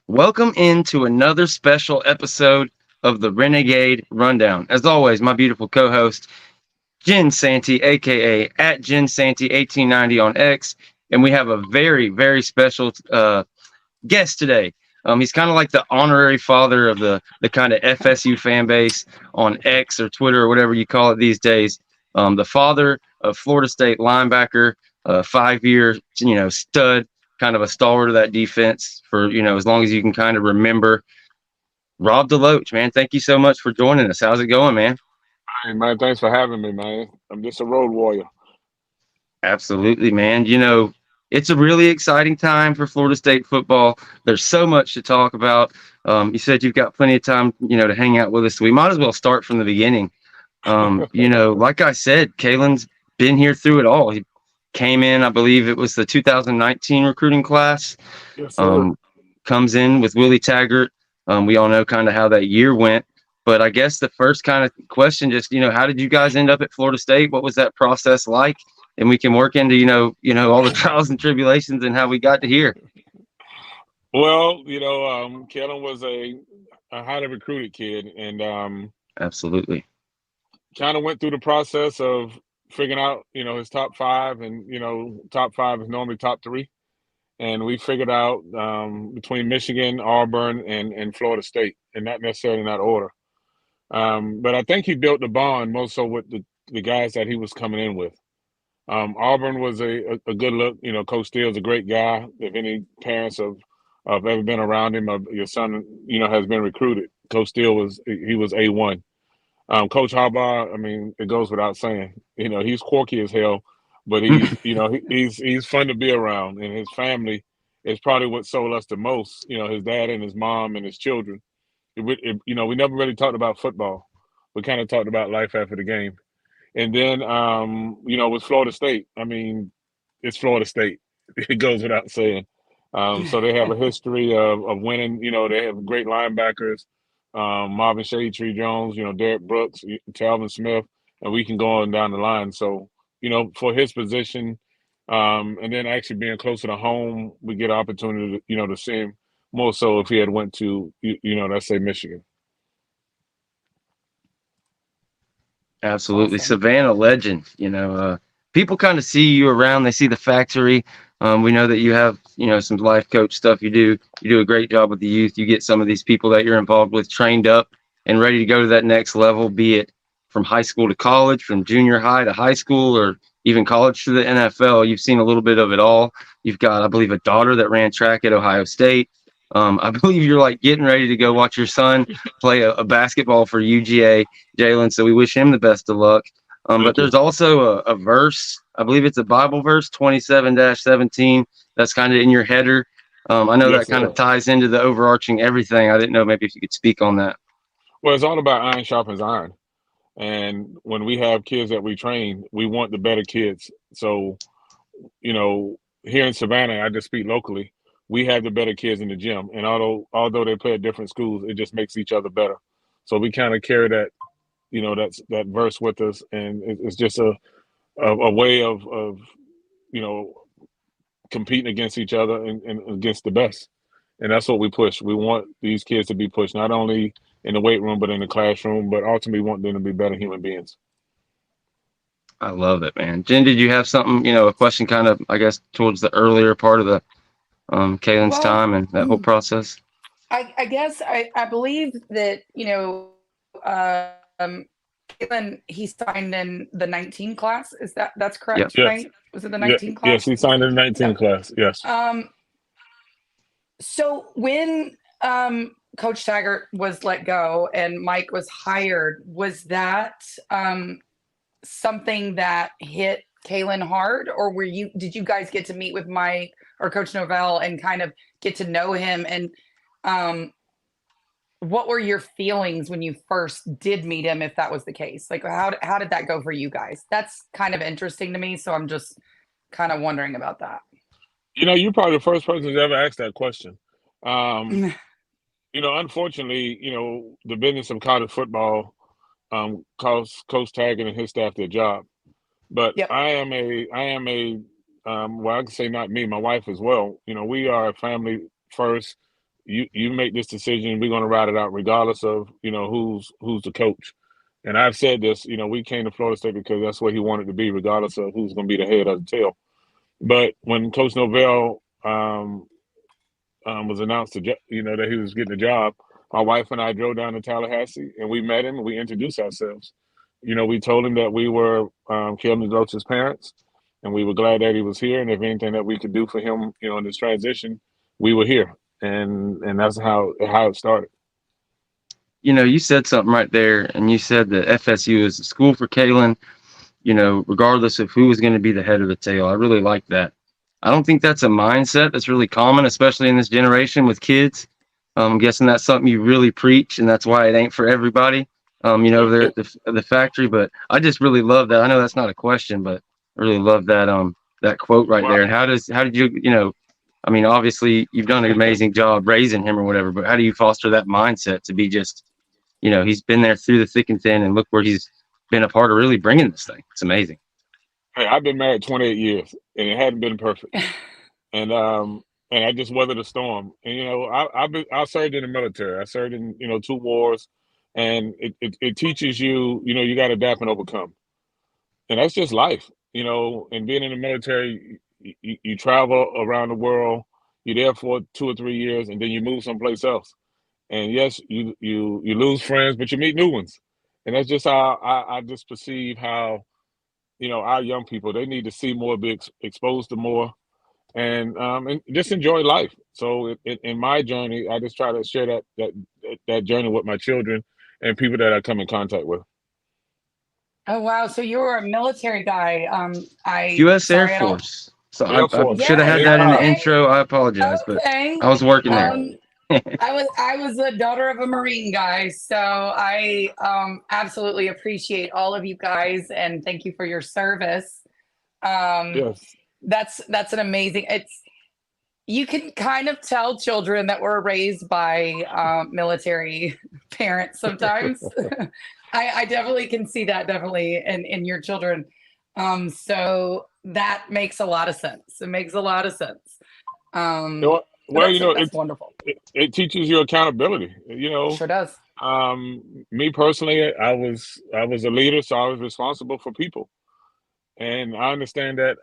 Welcome into another special episode of the Renegade Rundown. As always, my beautiful co-host, Jen Santi, aka at Jen Santi 1890 on X, and we have a very, very special guest today. He's kind of like the honorary father of the kind of FSU fan base on X or Twitter or whatever you call it these days. The father of Florida State linebacker, 5-year stud, kind of a stalwart of that defense for as long as you can kind of remember. Rob Deloach, man, thank you so much for joining us. How's it going, man? Hey, man, thanks for having me, man. I'm just a road warrior. Absolutely, man. It's a really exciting time for Florida State football. There's so much to talk about. You said you've got plenty of time, to hang out with us. So we might as well start from the beginning. Like I said, Kalen's been here through it all. He came in, I believe it was the 2019 recruiting class. Yes, sir. Comes in with Willie Taggart. We all know kind of how that year went. But I guess the first kind of question, just how did you guys end up at Florida State? What was that process like? And we can work into all the trials and tribulations and how we got to here. Well, Kalen was a highly recruited kid, and Absolutely. kind of went through the process of figuring out, his top five, and top five is normally top three, and we figured out between Michigan, Auburn, and Florida State, and not necessarily in that order. But I think he built the bond more so with the guys that he was coming in with. Auburn was a good look. Coach Steele's a great guy. If any parents have ever been around him, or your son, has been recruited, Coach Steele was A1. Coach Harbaugh, I mean, it goes without saying. He's quirky as hell, but he's fun to be around, and his family is probably what sold us the most. His dad and his mom and his children. We never really talked about football. We kind of talked about life after the game. And then, with Florida State, I mean, it's Florida State. It goes without saying. So they have a history of winning. They have great linebackers, Marvin Shady Tree Jones, Derek Brooks, Talvin Smith, and we can go on down the line. So, for his position, and then actually being closer to home, we get an opportunity to see him more so if he had went to, let's say Michigan. Absolutely. Awesome. Savannah legend. People kind of see you around. They see the factory. We know that you have, some life coach stuff you do. You do a great job with the youth. You get some of these people that you're involved with trained up and ready to go to that next level, be it from high school to college, from junior high to high school, or even college to the NFL. You've seen a little bit of it all. You've got, I believe, a daughter that ran track at Ohio State. I believe you're like getting ready to go watch your son play a basketball for UGA, Jalen. So we wish him the best of luck. But there's also a verse, I believe it's a Bible verse, 27-17. That's kind of in your header. I know Yes, that kind sir. of ties into the overarching everything. I didn't know maybe if you could speak on that. Well, it's all about iron sharpens iron. And when we have kids that we train, we want the better kids. So, here in Savannah, I just speak locally, we have the better kids in the gym. And although they play at different schools, it just makes each other better. So we kind of carry that, that verse with us, and it's just a way of you know competing against each other and against the best. And that's what we push. We want these kids to be pushed not only in the weight room but in the classroom, but ultimately want them to be better human beings. I love it, man. Jen, did you have something, a question kind of, I guess, towards the earlier part of the Kalen's Well, time and that whole process? I guess I believe that, Kalen, he signed in the 19 class. That's Yep. correct, Yes. right? Was it the Yeah. 19 Yes, class? he signed in the 19 Yep. class. Yes. So when Coach Taggart was let go and Mike was hired, was that something that hit Kalen hard, or did you guys get to meet with Mike or Coach Norvell and kind of get to know him? And what were your feelings when you first did meet him, if that was the case? Like, how did that go for you guys? That's kind of interesting to me. So I'm just kind of wondering about that. You're probably the first person who's ever asked that question. Um, Unfortunately, the business of college football costs Coach Taggart and his staff their job. But Yep. well, I can say not me, my wife as well. We are a family first, you make this decision. We're going to ride it out regardless of, who's the coach. And I've said this, we came to Florida State because that's where he wanted to be, regardless of who's going to be the head or the tail. But when Coach Norvell was announced that he was getting the job, my wife and I drove down to Tallahassee and we met him and we introduced ourselves. We told him that we were Kalen Deloach's parents, and we were glad that he was here. And if anything that we could do for him, in this transition, we were here. And that's how it started. You said something right there, and you said that FSU is a school for Kalen, regardless of who is going to be the head or the tail. I really like that. I don't think that's a mindset that's really common, especially in this generation with kids. I'm guessing that's something you really preach, and that's why it ain't for everybody, there at the factory. But I just really love that. I know that's not a question, but I really love that that quote right there. And how did you, obviously you've done an amazing job raising him or whatever, but how do you foster that mindset to be just, he's been there through the thick and thin, and look where he's been a part of really bringing this thing. It's amazing. Hey, I've been married 28 years, and it hadn't been perfect. And I just weathered the storm. And I served in the military. I served in 2 wars, and it teaches you, you got to adapt and overcome. And that's just life, and being in the military, you travel around the world. You're there for 2 or 3 years, and then you move someplace else. And yes, you lose friends, but you meet new ones. And that's just how I just perceive how, our young people, they need to see more, be exposed to more, and just enjoy life. So in my journey, I just try to share that journey with my children and people that I come in contact with. Oh, wow. So you were a military guy. U.S. Air Force. So I should have had that in the intro. I apologize, but I was working there. I was a daughter of a Marine guy, so I absolutely appreciate all of you guys, and thank you for your service. Yes. That's an amazing. You can kind of tell children that were raised by military parents sometimes. I definitely can see that in your children. So that makes a lot of sense. It makes a lot of sense. That's wonderful. It teaches you accountability. Sure does. Me personally, I was a leader, so I was responsible for people, and I understand that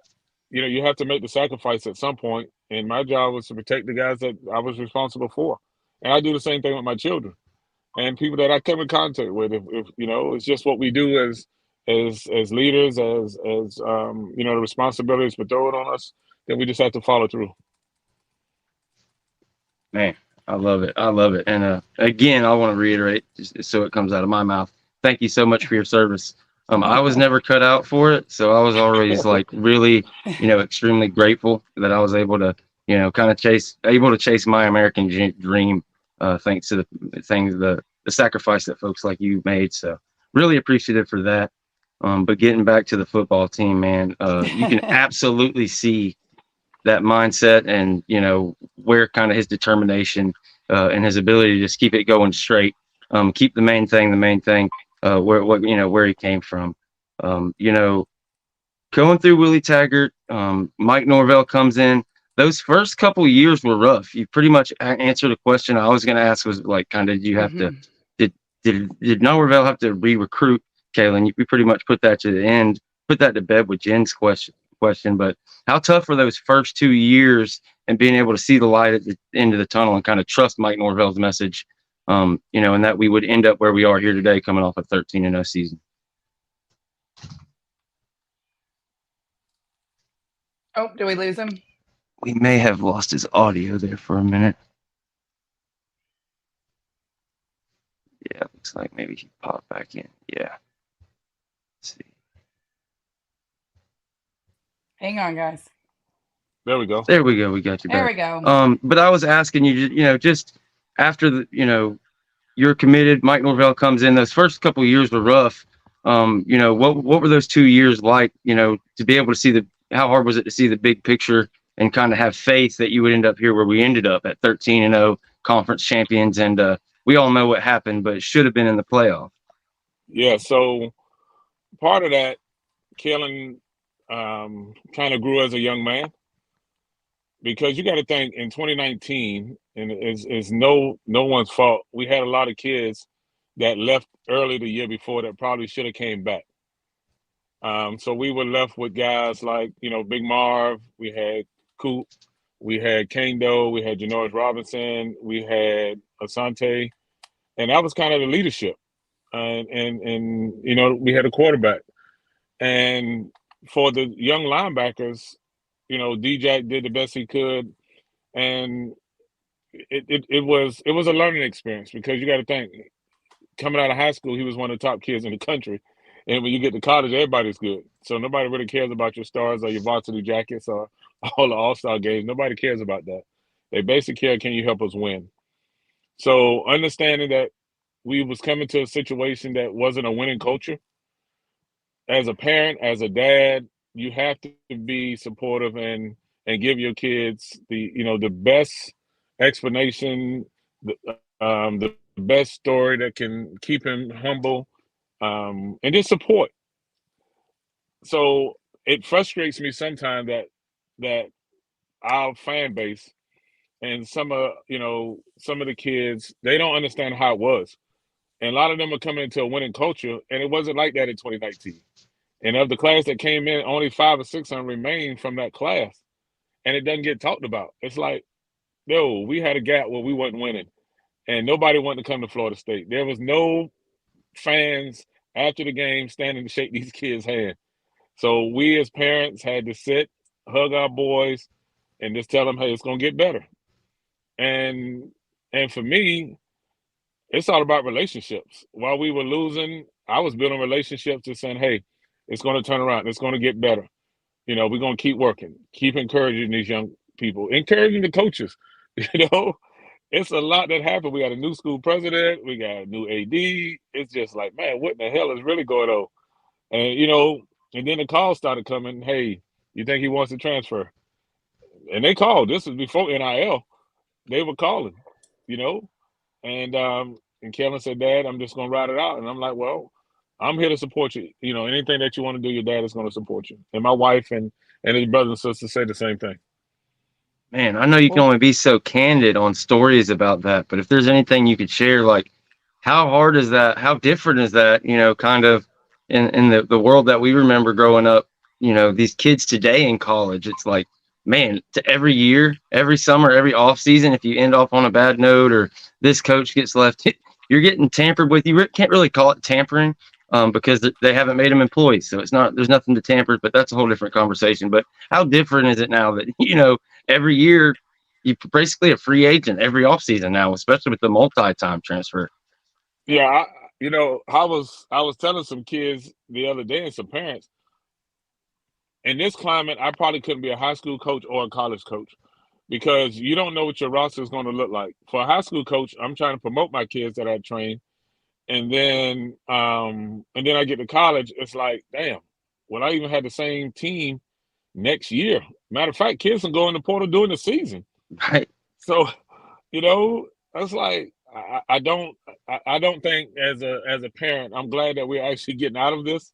you have to make the sacrifice at some point. And my job was to protect the guys that I was responsible for, and I do the same thing with my children and people that I come in contact with. If it's just what we do as leaders, as the responsibilities bestowed on us, then we just have to follow through. Man, I love it. I love it. And again, I want to reiterate, just so it comes out of my mouth, thank you so much for your service. I was never cut out for it, so I was always really, extremely grateful that I was able to, kind of chase my American dream, thanks to the sacrifice that folks like you made. So really appreciative for that. But getting back to the football team, man, you can absolutely see that mindset and, where kind of his determination and his ability to just keep it going straight, keep the main thing, where he came from. Going through Willie Taggart, Mike Norvell comes in. Those first couple of years were rough. You pretty much answered a question I was going to ask, was did you have to, did Norvell have to re-recruit Kalen? You pretty much put that to bed with Jen's question. But how tough were those first 2 years and being able to see the light at the end of the tunnel and kind of trust Mike Norvell's message, and that we would end up where we are here today coming off a 13-0 season? Oh, did we lose him? We may have lost his audio there for a minute. Yeah, looks like maybe he popped back in. Yeah. Let's see. Hang on, guys. There we go. We got you back. There we go. But I was asking you, just after you're committed, Mike Norvell comes in. Those first couple of years were rough. What were those 2 years like, to be able to see how hard was it to see the big picture and kind of have faith that you would end up here where we ended up at 13-0 conference champions? And we all know what happened, but it should have been in the playoff. Yeah. So part of that, Kalen kind of grew as a young man. because you got to think in 2019, and it's no one's fault. We had a lot of kids that left early the year before that probably should have came back. So we were left with guys like, Big Marv, we had Coop, we had Kane, we had Janoris Robinson, we had Santi, and that was kind of the leadership. And we had a quarterback. And for the young linebackers, D-Jack did the best he could. And it was a learning experience, because you got to think, coming out of high school, he was one of the top kids in the country. And when you get to college, everybody's good. So nobody really cares about your stars or your varsity jackets or all the all-star games. Nobody cares about that. They basically care, can you help us win? So understanding that we was coming to a situation that wasn't a winning culture, as a parent, as a dad, you have to be supportive and give your kids the best explanation, the best story that can keep him humble, and just support. So it frustrates me sometimes that our fan base and some of the kids, they don't understand how it was. And a lot of them are coming into a winning culture, and it wasn't like that in 2019. And of the class that came in, only 5 or 6 remained from that class, and it doesn't get talked about. It's like, we had a gap where we wasn't winning, and nobody wanted to come to Florida State. There was no fans after the game standing to shake these kids' hand. So we as parents had to sit, hug our boys, and just tell them, hey, it's going to get better. And for me, it's all about relationships. While we were losing, I was building relationships, just saying, hey, it's going to turn around. It's going to get better. We're going to keep working, keep encouraging these young people, encouraging the coaches. It's a lot that happened. We got a new school president. We got a new AD. It's just like, man, what in the hell is really going on? And, and then the calls started coming. Hey, you think he wants to transfer? And they called. This was before NIL. They were calling, And Kalen said, Dad, I'm just going to ride it out. And I'm like, well, I'm here to support you. Anything that you want to do, your dad is going to support you. And my wife and his brothers and sisters say the same thing. Man, I know you can only be so candid on stories about that, but if there's anything you could share, like how hard is that? How different is that, kind of in the world that we remember growing up, these kids today in college, it's like, man, to every year, every summer, every off season, if you end off on a bad note or this coach gets left, you're getting tampered with. You can't really call it tampering because they haven't made them employees. So there's nothing to tamper, but that's a whole different conversation. But how different is it now that, every year you're basically a free agent every off season now, especially with the multi-time transfer? Yeah. I was telling some kids the other day and some parents, in this climate, I probably couldn't be a high school coach or a college coach, because you don't know what your roster is going to look like. For a high school coach, I'm trying to promote my kids that I train. And then I get to college, it's like, damn, will I even have the same team next year? Matter of fact, kids can go in the portal during the season. Right. So, that's like, I don't think as a parent, I'm glad that we're actually getting out of this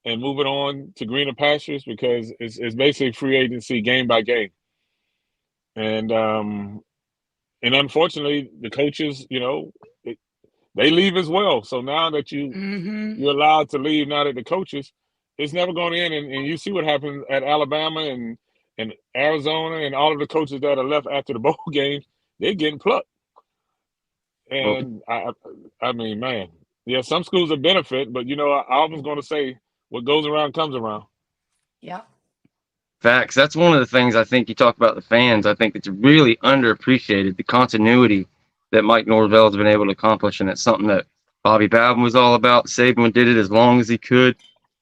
and moving on to greener pastures, because it's basically free agency game by game. And unfortunately, the coaches, they leave as well. So now that you're allowed to leave, now that the coaches, it's never going to end. And you see what happened at Alabama and Arizona, and all of the coaches that are left after the bowl games, they're getting plucked. And I mean, man, yeah, some schools are benefit, but I was going to say, what goes around comes around. Yeah. Facts. That's one of the things I think you talk about the fans. I think it's really underappreciated, the continuity that Mike Norvell has been able to accomplish. And it's something that Bobby Bowden was all about. Saban did it as long as he could.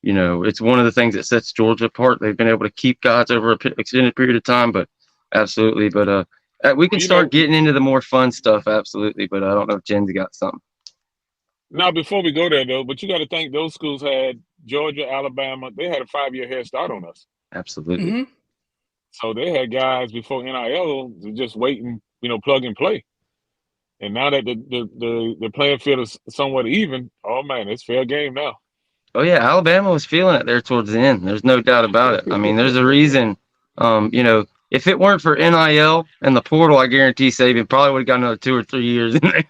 It's one of the things that sets Georgia apart. They've been able to keep guys over an extended period of time, but absolutely. But we can start getting into the more fun stuff. Absolutely. But I don't know if Jen's got something. Now, before we go there, though, but you got to think those schools had Georgia, Alabama. They had a 5-year head start on us. Absolutely. Mm-hmm. So they had guys before NIL just waiting, plug and play. And now that the playing field is somewhat even, oh, man, it's fair game now. Oh, yeah. Alabama was feeling it there towards the end. There's no doubt about it. I mean, there's a reason, if if it weren't for NIL and the portal, I guarantee Saban probably would have got another 2 or 3 years in there.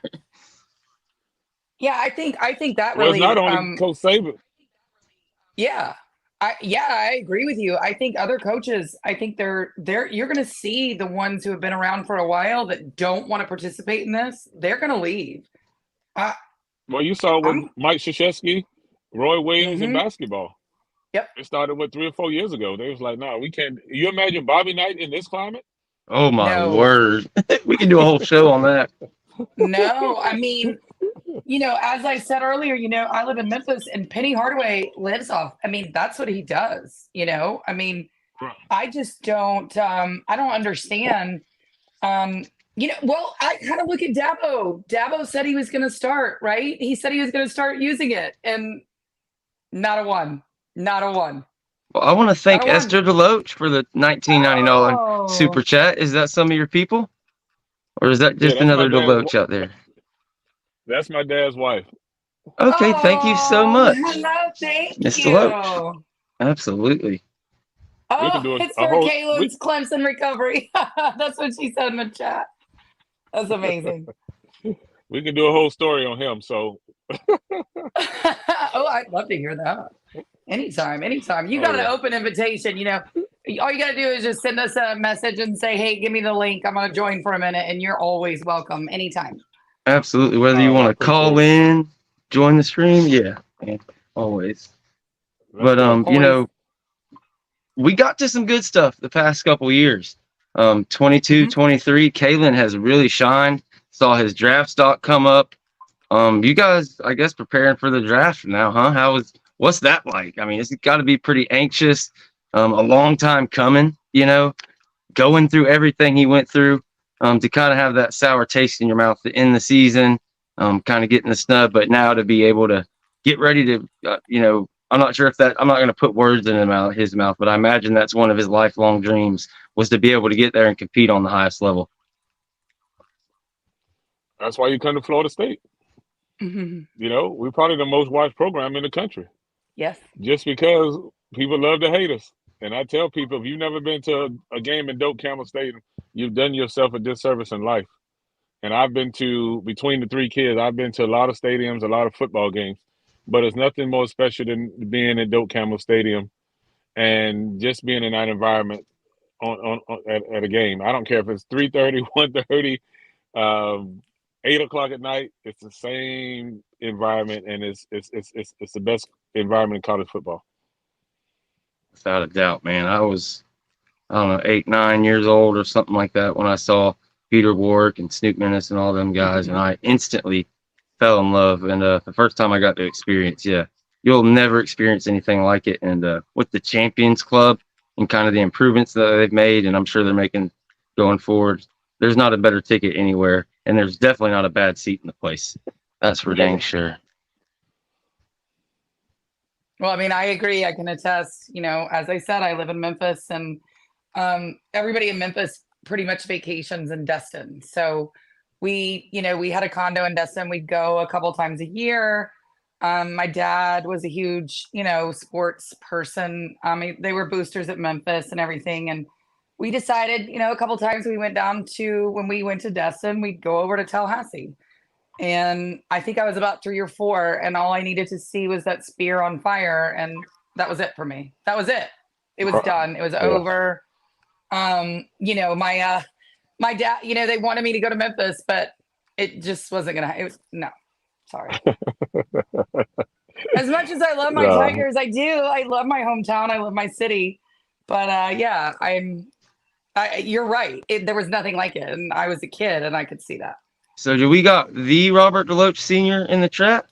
Yeah, I think that Well, it's really not only Coach Saban. yeah. I agree with you. I think other coaches, I think they're you're going to see the ones who have been around for a while that don't want to participate in this. They're going to leave. Well, you saw with I'm- Mike Krzyzewski, Roy Williams in Mhm. basketball. Yep. It started 3 or 4 years ago. They was like, "No, we can't." You imagine Bobby Knight in this climate? Oh my No. word. We can do a whole show on that. No, I mean, as I said earlier, I live in Memphis and Penny Hardaway lives off. I mean, that's what he does, I mean, Right. I just don't I don't understand. Well, I kind of look at Dabo. Dabo said he was going to start, right? He said he was going to start using it and not a one. Not a one. Well, I want to thank Not a one. Esther Deloach for the $19.99 super chat. Is that some of your people? Or is that just that's another my dad's Deloach out there? That's my dad's wife. Okay, thank you so much. Hello, thank Miss you. Deloach. Absolutely. We can do It's a for whole- Kalen's Clemson recovery. That's what she said in the chat. That's amazing. We can do a whole story on him. So Oh, I'd love to hear that. Anytime. You got an open invitation, all you got to do is just send us a message and say, hey, give me the link. I'm going to join for a minute. And you're always welcome anytime. Absolutely. Whether you want to call in, join the stream, yeah, always. But we got to some good stuff the past couple years. 22, 23, Kalen has really shined. Saw his draft stock come up. You guys, I guess, preparing for the draft now, huh? What's that like? I mean, it's got to be pretty anxious. A long time coming, going through everything he went through, to kind of have that sour taste in your mouth to end the season, kind of getting the snub, but now to be able to get ready to, I'm not sure I'm not going to put words in his mouth, but I imagine that's one of his lifelong dreams was to be able to get there and compete on the highest level. That's why you come to Florida State. We're probably the most watched program in the country. Yes. Just because people love to hate us. And I tell people, if you've never been to a game in Doak Campbell Stadium, you've done yourself a disservice in life. And I've been to, between the 3 kids, I've been to a lot of stadiums, a lot of football games. But it's nothing more special than being in Doak Campbell Stadium and just being in that environment at a game. I don't care if it's 3:30, 1:30, 8 o'clock at night. It's the same environment, and it's the best environment in college football. Without a doubt, man. I was, I don't know, 8, 9 years old or something like that when I saw Peter Warwick and Snoop Menace and all them guys, and I instantly fell in love. And the first time I got to experience, you'll never experience anything like it. And with the Champions Club and kind of the improvements that they've made, and I'm sure they're making going forward, there's not a better ticket anywhere, and there's definitely not a bad seat in the place. That's for dang sure. Well, I mean, I agree. I can attest, as I said, I live in Memphis, and everybody in Memphis pretty much vacations in Destin. So we had a condo in Destin. We'd go a couple times a year. My dad was a huge, sports person. They were boosters at Memphis and everything. And we decided, a couple times we went down to, when we went to Destin, we'd go over to Tallahassee. And I think I was about 3 or 4, and all I needed to see was that spear on fire, and that was it for me. That was it. It was done. It was over. My dad, they wanted me to go to Memphis, but it just wasn't gonna. No, sorry. As much as I love my Tigers, I do. I love my hometown. I love my city. But you're right. There was nothing like it, and I was a kid, and I could see that. So do we got the Robert Deloach Sr. in the chat?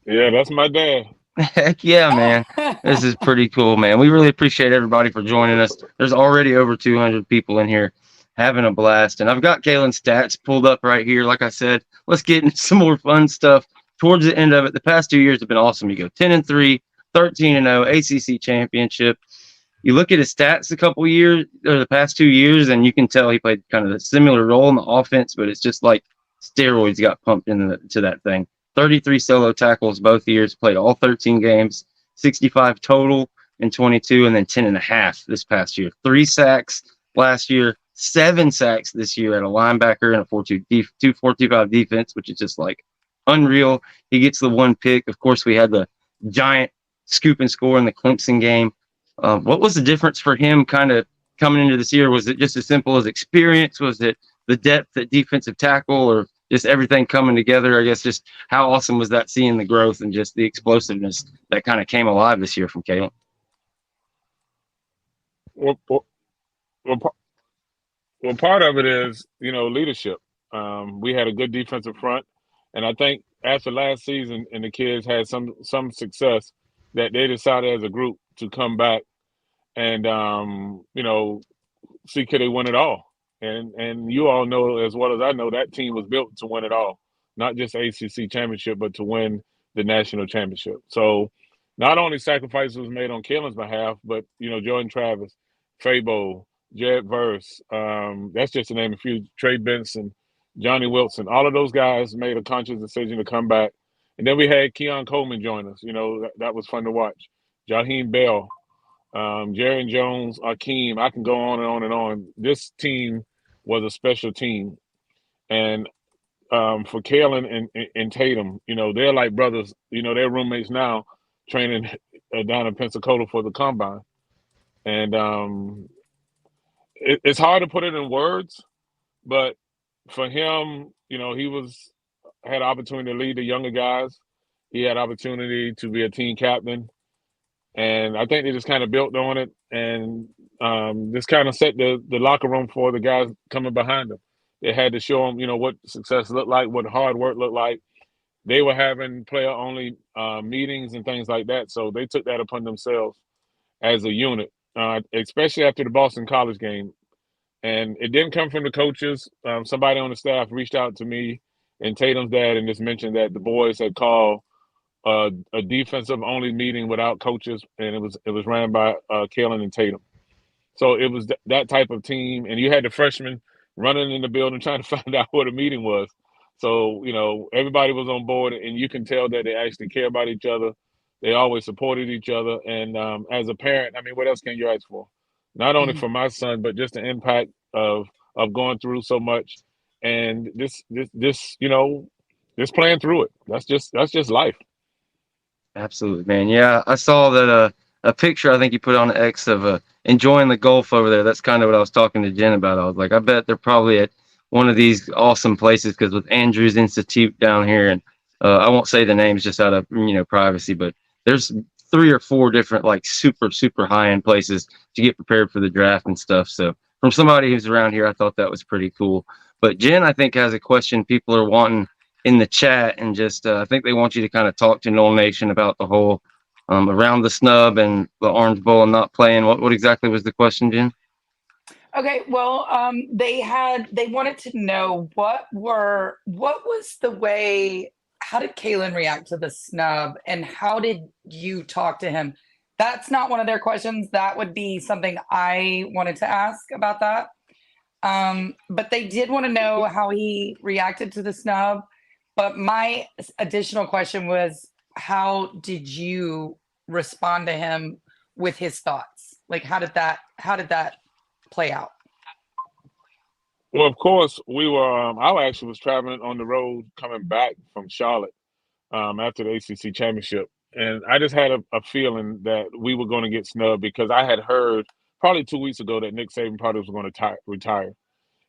Yeah, that's my dad. Heck yeah, man. This is pretty cool, man. We really appreciate everybody for joining us. There's already over 200 people in here having a blast. And I've got Kalen's stats pulled up right here. Like I said, let's get into some more fun stuff towards the end of it. The past 2 years have been awesome. You go 10-3, 13-0, ACC championship. You look at his stats the past 2 years, and you can tell he played kind of a similar role in the offense, but it's just like steroids got pumped into that thing. 33 solo tackles both years, played all 13 games, 65 total. in 22, and then 10.5 this past year. 3 sacks last year, 7 sacks this year at a linebacker and a 4-2-5 defense, which is just like unreal. He gets the 1 pick. Of course, we had the giant scoop and score in the Clemson game. What was the difference for him kind of coming into this year? Was it just as simple as experience? Was it the depth at defensive tackle, or just everything coming together? I guess just how awesome was that, seeing the growth and just the explosiveness that kind of came alive this year from Kalen? Well, part of it is, leadership. We had a good defensive front, and I think after last season and the kids had some success, that they decided as a group to come back and see could they win it all. And you all know as well as I know that team was built to win it all, not just ACC championship, but to win the national championship. So not only sacrifices was made on Kalen's behalf, but Jordan Travis, Fabo, Jared Verse, that's just to name a few, Trey Benson, Johnny Wilson, all of those guys made a conscious decision to come back. And then we had Keon Coleman join us. That was fun to watch. Jaheim Bell, Jaron Jones, Akeem, I can go on and on and on. This team was a special team. And for Kalen and Tatum, they're like brothers. They're roommates now, training down in Pensacola for the combine. And it's hard to put it in words, but for him, he had opportunity to lead the younger guys. He had opportunity to be a team captain. And I think they just kind of built on it and just kind of set the locker room for the guys coming behind them. They had to show them, what success looked like, what hard work looked like. They were having player-only meetings and things like that, so they took that upon themselves as a unit, especially after the Boston College game. And it didn't come from the coaches. Somebody on the staff reached out to me and Tatum's dad and just mentioned that the boys had called a defensive-only meeting without coaches, and it was ran by Kalen and Tatum. So it was that type of team, and you had the freshmen running in the building trying to find out what a meeting was. So, everybody was on board, and you can tell that they actually care about each other. They always supported each other. And as a parent, what else can you ask for? Not only for my son, but just the impact of going through so much. And this playing through it. That's just life. Absolutely, man. Yeah, I saw that a picture I think you put on X of enjoying the Gulf over there. That's kind of what I was talking to Jen about. I was like, I bet they're probably at one of these awesome places, because with Andrews Institute down here, and I won't say the names just out of privacy, but there's 3 or 4 different like super high end places to get prepared for the draft and stuff. So from somebody who's around here, I thought that was pretty cool. But Jen, I think, has a question people are wanting in the chat, and just I think they want you to kind of talk to Nole Nation about the whole around the snub and the Orange Bowl and not playing. What exactly was the question, Jen? Okay, well, they wanted to know what was the way. How did Kalen react to the snub, and how did you talk to him? That's not one of their questions. That would be something I wanted to ask about that. But they did want to know how he reacted to the snub. But my additional question was, how did you respond to him with his thoughts? Like, how did that play out? Well, of course, we were. I actually was traveling on the road coming back from Charlotte after the ACC championship, and I just had a feeling that we were going to get snubbed, because I had heard probably 2 weeks ago that Nick Saban probably was going to retire,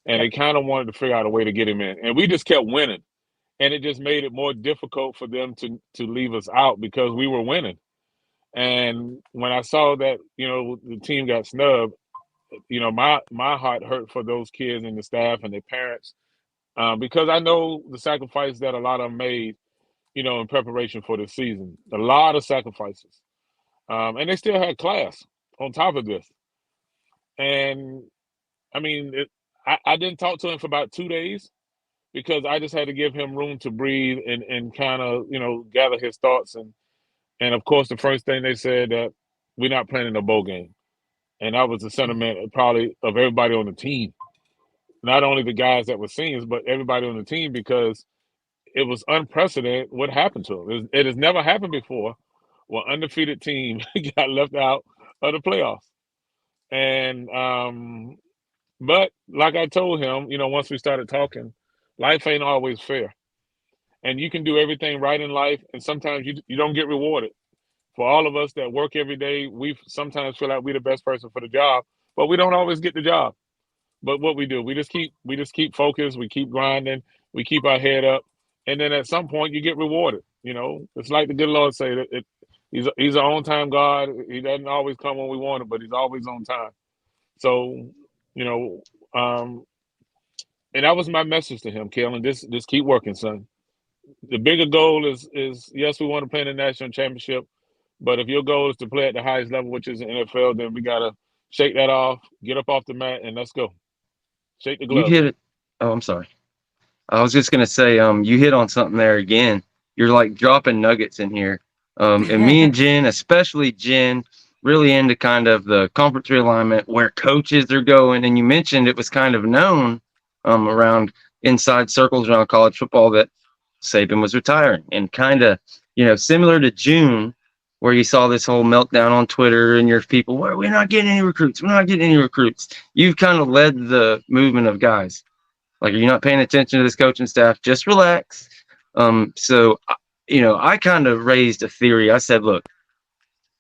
and they kind of wanted to figure out a way to get him in, and we just kept winning, and it just made it more difficult for them to leave us out, because we were winning. And when I saw that the team got snubbed, my heart hurt for those kids and the staff and their parents, because I know the sacrifice that a lot of them made, in preparation for the season. A lot of sacrifices. And they still had class on top of this. And, I didn't talk to him for about 2 days, because I just had to give him room to breathe and kind of, gather his thoughts. And, of course, the first thing they said, that we're not playing in a bowl game. And that was the sentiment probably of everybody on the team. Not only the guys that were seniors, but everybody on the team, because it was unprecedented what happened to them. It has never happened before. Well, undefeated team got left out of the playoffs. And but like I told him, once we started talking, life ain't always fair, and you can do everything right in life, and sometimes you don't get rewarded. For all of us that work every day, we sometimes feel like we're the best person for the job, but we don't always get the job. But what we do, we just keep focused, we keep grinding, we keep our head up, and then at some point you get rewarded. It's like the good Lord say that he's an on time God. He doesn't always come when we want him, but he's always on time. So, you know, um, and that was my message to him, Kalen. Just keep working, son. The bigger goal is yes, we want to play in the national championship, but if your goal is to play at the highest level, which is the NFL, then we gotta shake that off, get up off the mat, and let's go. Shake the You gloves. hit it. Oh, I'm sorry. I was just gonna say, you hit on something there again. You're like dropping nuggets in here. And me and Jen, especially Jen, really into kind of the conference realignment, where coaches are going. And you mentioned it was kind of known around inside circles around college football that Saban was retiring, and kind of, similar to June, where you saw this whole meltdown on Twitter and your people, well, we're not getting any recruits. We're not getting any recruits. You've kind of led the movement of guys. Like, are you not paying attention to this coaching staff? Just relax. So, I kind of raised a theory. I said, look,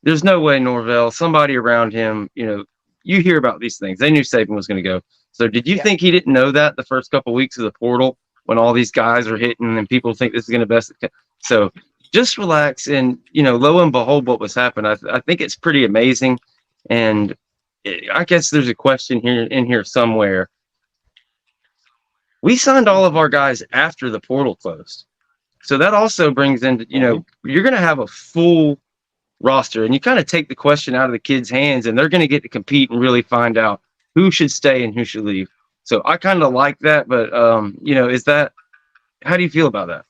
there's no way Norvell, somebody around him, you hear about these things. They knew Saban was going to go. So did you think he didn't know that the first couple of weeks of the portal when all these guys are hitting and people think this is going to best? So just relax. And, lo and behold, what was happening, I think it's pretty amazing. And I guess there's a question here somewhere. We signed all of our guys after the portal closed. So that also brings in, you're going to have a full roster, and you kind of take the question out of the kids' hands, and they're going to get to compete and really find out who should stay and who should leave. So I kind of like that, but how do you feel about that?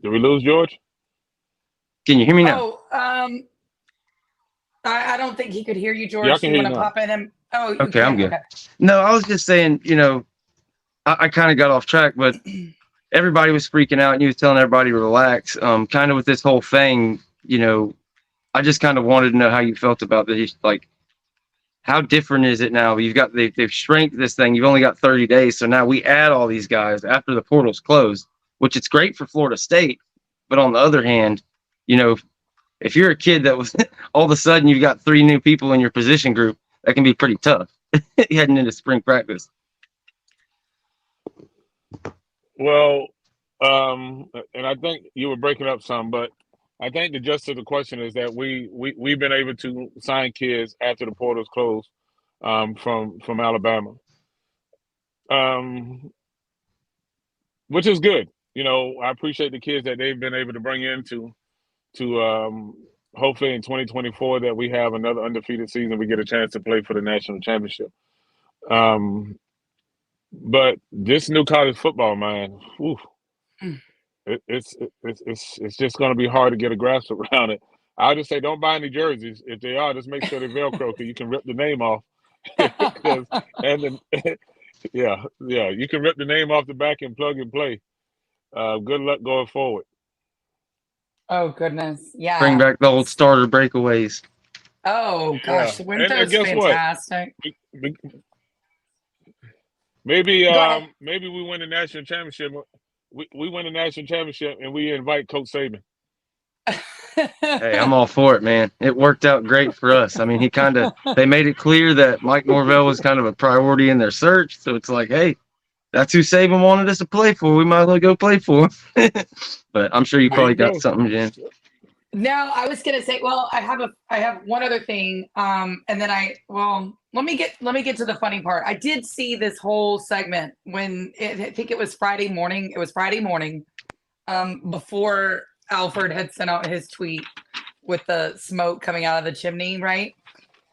Did we lose George? Can you hear me now? Oh, I don't think he could hear you, George. Yeah, I can You hear want you to now. pop in and Okay, I'm good. Okay. No, I was just saying, I kind of got off track, but everybody was freaking out and you was telling everybody to relax. Kind of with this whole thing, I just kind of wanted to know how you felt about this. Like, how different is it now? They've shrank this thing. You've only got 30 days. So now we add all these guys after the portal's closed, which it's great for Florida State. But on the other hand, if you're a kid that was all of a sudden you've got 3 new people in your position group, that can be pretty tough heading into spring practice. Well, and I think you were breaking up some, but I think the gist of the question is that we've been able to sign kids after the portal's closed from Alabama, which is good. I appreciate the kids that they've been able to bring in to hopefully in 2024 that we have another undefeated season. We get a chance to play for the national championship. But this new college football, man, whew, it's just going to be hard to get a grasp around it. I'll just say, don't buy any jerseys. If they are, just make sure they're Velcro, because you can rip the name off. Yeah, you can rip the name off the back and plug and play. Good luck going forward. Oh goodness, yeah. Bring back the old starter breakaways. Oh gosh, Yeah. weren't And those guess fantastic? what? Maybe we win the national championship. We win the national championship and we invite Coach Saban. Hey, I'm all for it, man. It worked out great for us. I mean, they made it clear that Mike Norvell was kind of a priority in their search. So it's like, hey, that's who Saban wanted us to play for. We might as well go play for him. But I'm sure you probably got something, Jen. No, I was gonna say, well, I have one other thing. And then let me get to the funny part. I did see this whole segment I think it was Friday morning. It was Friday morning, before Alfred had sent out his tweet with the smoke coming out of the chimney, right?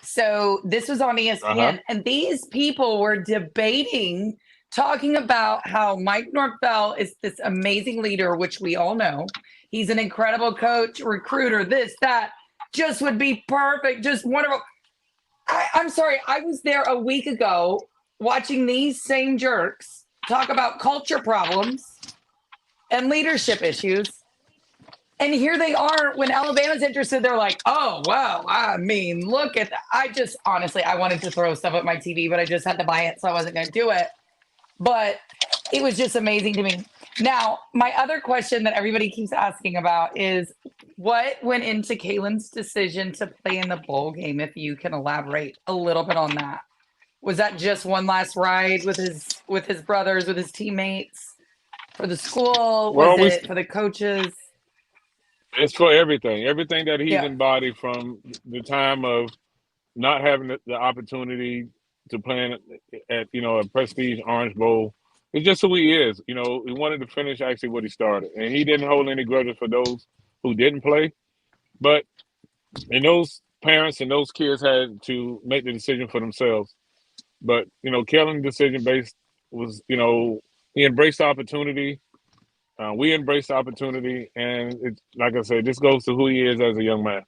So this was on ESPN, and these people were debating, talking about how Mike Norvell is this amazing leader, which we all know. He's an incredible coach, recruiter, this, that, just would be perfect, just wonderful. I'm sorry, I was there a week ago watching these same jerks talk about culture problems and leadership issues. And here they are when Alabama's interested. They're like, oh, wow. I mean, look at that. I just honestly, I wanted to throw stuff at my TV, but I just had to buy it. So I wasn't going to do it. But it was just amazing to me. Now, my other question that everybody keeps asking about is what went into Kalen's decision to play in the bowl game? If you can elaborate a little bit on that. Was that just one last ride with his brothers, with his teammates, for the school? Was it for the coaches? It's for everything that he's embodied from the time of not having the opportunity to play at a prestige Orange Bowl. It's just who he is. He wanted to finish actually what he started, and he didn't hold any grudges for those who didn't play. But those parents and those kids had to make the decision for themselves. But Kalen's decision based was he embraced opportunity. We embrace opportunity, and it's like I said, this goes to who he is as a young man.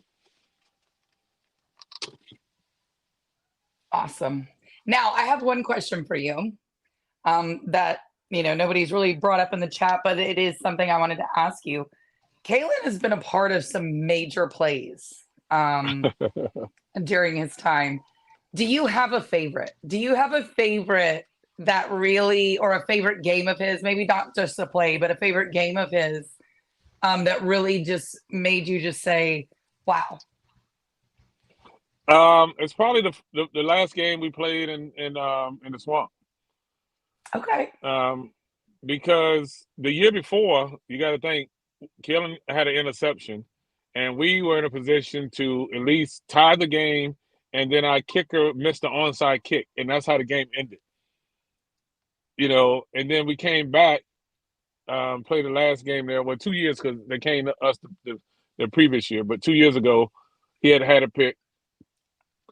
Awesome. Now, I have one question for you that nobody's really brought up in the chat, but it is something I wanted to ask you. Kalen has been a part of some major plays during his time. Do you have a favorite? Do you have a favorite that really, or a favorite game of his, maybe not just a play, but a favorite game of his that really just made you just say, wow? It's probably the last game we played in the swamp. Okay. Because the year before, you got to think, Kalen had an interception, and we were in a position to at least tie the game, and then our kicker missed the onside kick, and that's how the game ended. And then we came back, played the last game there. Well, 2 years, because they came to us the previous year, but 2 years ago, he had a pick.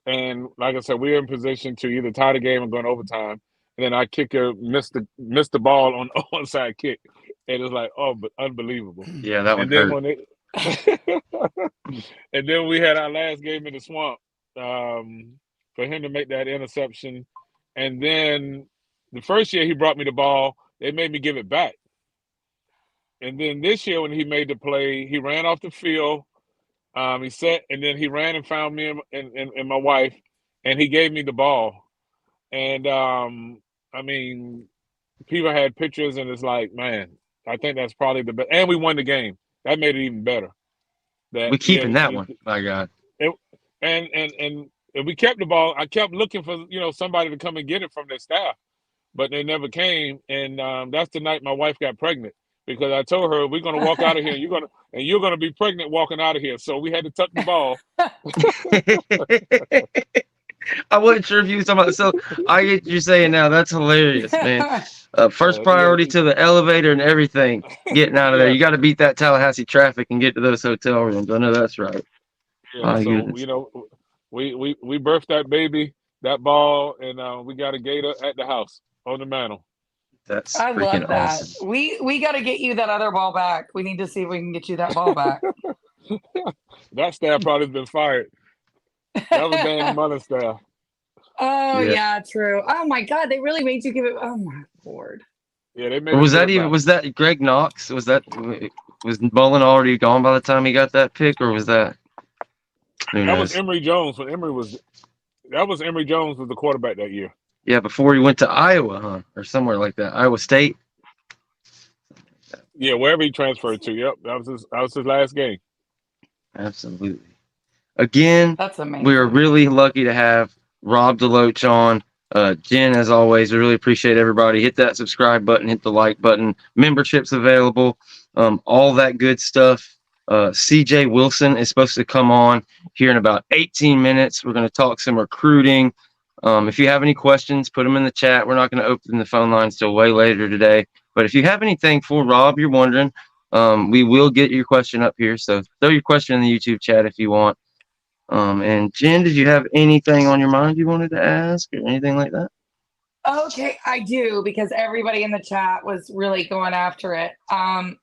And like I said, we were in position to either tie the game or go in overtime. And then our kicker missed the ball on the onside kick. And it's like, but unbelievable. Yeah, that one hurt. And then we had our last game in the swamp for him to make that interception. And then the first year he brought me the ball, they made me give it back. And then this year when he made the play, he ran off the field. He set, and then he ran and found me and my wife, and he gave me the ball. And I mean, people had pictures, and it's like, man, I think that's probably the best. And we won the game. That made it even better. We're keeping that one. My God. And we kept the ball. I kept looking for somebody to come and get it from their staff, but they never came. And that's the night my wife got pregnant, because I told her, we're gonna walk out of here, and you're gonna be pregnant walking out of here. So we had to tuck the ball. I wasn't sure if you were talking about. So I get you saying now. That's hilarious, man. First priority to the elevator and everything. Getting out of there, you got to beat that Tallahassee traffic and get to those hotel rooms. I know that's right. Yeah, so we birthed that baby, that ball, and we got a gator at the house on the mantle. I love that. Awesome. We got to get you that other ball back. We need to see if we can get you that ball back. That staff probably has been fired. That was Dan Mullen's staff. Oh yeah, true. Oh my God, they really made you give it. Oh my Lord. Yeah, they made. Was that Greg Knox? Was Mullen already gone by the time he got that pick, or was that? That was Emory Jones. That was Emory Jones was the quarterback that year. Yeah, before he went to Iowa, huh, or somewhere like that, Iowa State. Yeah, wherever he transferred to. Yep, that was his last game. Absolutely. Again, that's amazing. We are really lucky to have Rob Deloach on. Jen, as always, we really appreciate everybody. Hit that subscribe button, hit the like button. Memberships available, all that good stuff. CJ Wilson is supposed to come on here in about 18 minutes. We're going to talk some recruiting. If you have any questions, put them in the chat. We're not going to open the phone lines till way later today. But if you have anything for Rob, you're wondering, we will get your question up here. So throw your question in the YouTube chat if you want. And Jen, did you have anything on your mind you wanted to ask or anything like that? Okay, I do, because everybody in the chat was really going after it.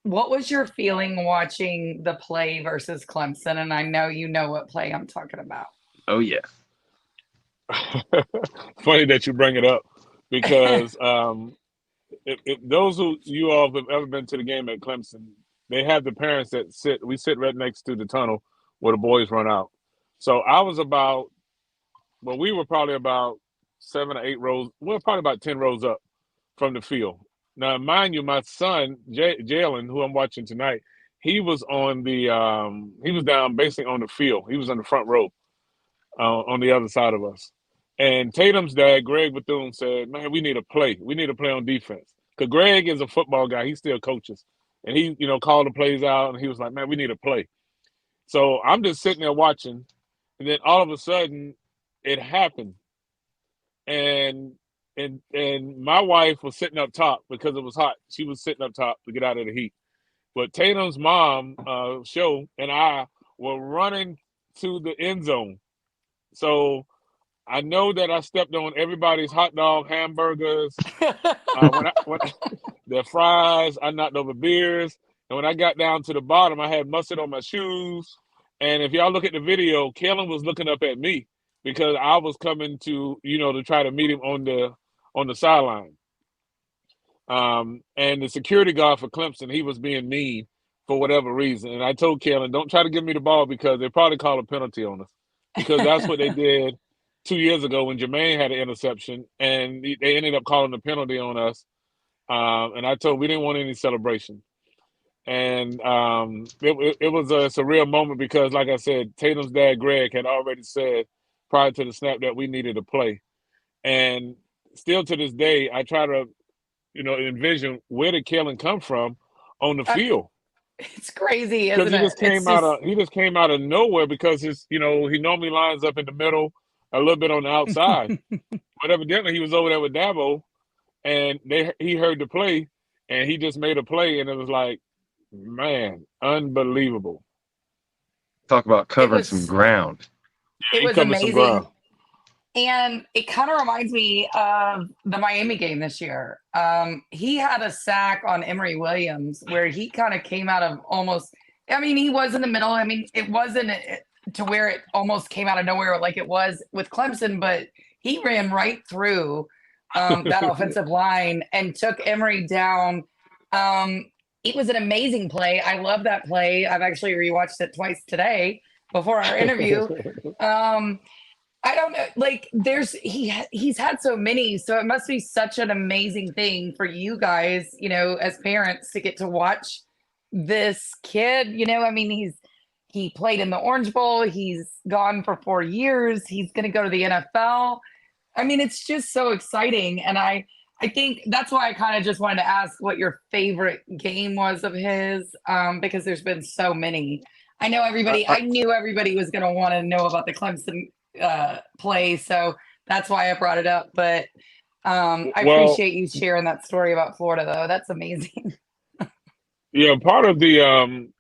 What was your feeling watching the play versus Clemson? And I know you know what play I'm talking about. Oh, yeah. Funny that you bring it up, because if those who you all have ever been to the game at Clemson, they have the parents that we sit right next to the tunnel where the boys run out. So I was we were probably about 7 or 8 rows. We're probably about 10 rows up from the field. Now, mind you, my son, Jalen, who I'm watching tonight, he was on he was down basically on the field. He was on the front row on the other side of us. And Tatum's dad, Greg Bethune, said, man, we need a play. We need a play on defense. Because Greg is a football guy. He still coaches. And he, called the plays out, and he was like, man, we need a play. So I'm just sitting there watching, and then all of a sudden, it happened. And my wife was sitting up top because it was hot. She was sitting up top to get out of the heat. But Tatum's mom, Show, and I were running to the end zone. So I know that I stepped on everybody's hot dog, hamburgers, their fries. I knocked over beers. And when I got down to the bottom, I had mustard on my shoes. And if y'all look at the video, Kalen was looking up at me because I was coming to, to try to meet him on the sideline. And the security guard for Clemson, he was being mean for whatever reason. And I told Kalen, don't try to give me the ball because they probably call a penalty on us. Because that's what they did 2 years ago when Jermaine had an interception, and they ended up calling a penalty on us. And I told we didn't want any celebration. And it was a surreal moment because, like I said, Tatum's dad, Greg, had already said prior to the snap that we needed a play. And still to this day, I try to, envision where did Kalen come from on the field. It's crazy, isn't it? Because he just came out of nowhere because he normally lines up in the middle, a little bit on the outside. But evidently he was over there with Dabo, and he heard the play, and he just made a play, and it was like, man, unbelievable. Talk about covering some ground. It was amazing. And it kind of reminds me of the Miami game this year. He had a sack on Emory Williams where he kind of came out of he was in the middle. It wasn't to where it almost came out of nowhere like it was with Clemson, but he ran right through that offensive line and took Emory down. It was an amazing play. I love that play. I've actually rewatched it twice today before our interview. I don't know, he's had so many, so it must be such an amazing thing for you guys, as parents to get to watch this kid. He played in the Orange Bowl. He's gone for 4 years. He's going to go to the NFL. It's just so exciting. And I think that's why I kind of just wanted to ask what your favorite game was of his, because there's been so many. I know I knew everybody was going to want to know about the Clemson play, so that's why I brought it up. But I appreciate you sharing that story about Florida, though. That's amazing. Yeah, part of the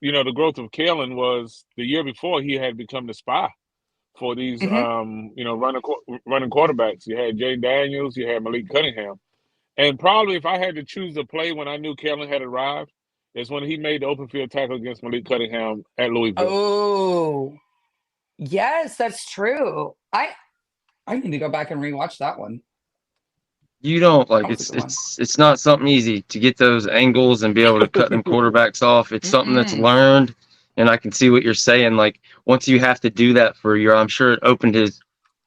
the growth of Kalen was the year before he had become the spy for these running quarterbacks. You had Jay Daniels, you had Malik Cunningham, and probably if I had to choose a play when I knew Kalen had arrived, is when he made the open field tackle against Malik Cunningham at Louisville. Oh. Yes, that's true. I need to go back and rewatch that one. You don't it's not something easy to get those angles and be able to cut them quarterbacks off. It's something that's learned, and I can see what you're saying. Like once you have to do that for a year, I'm sure it opened his,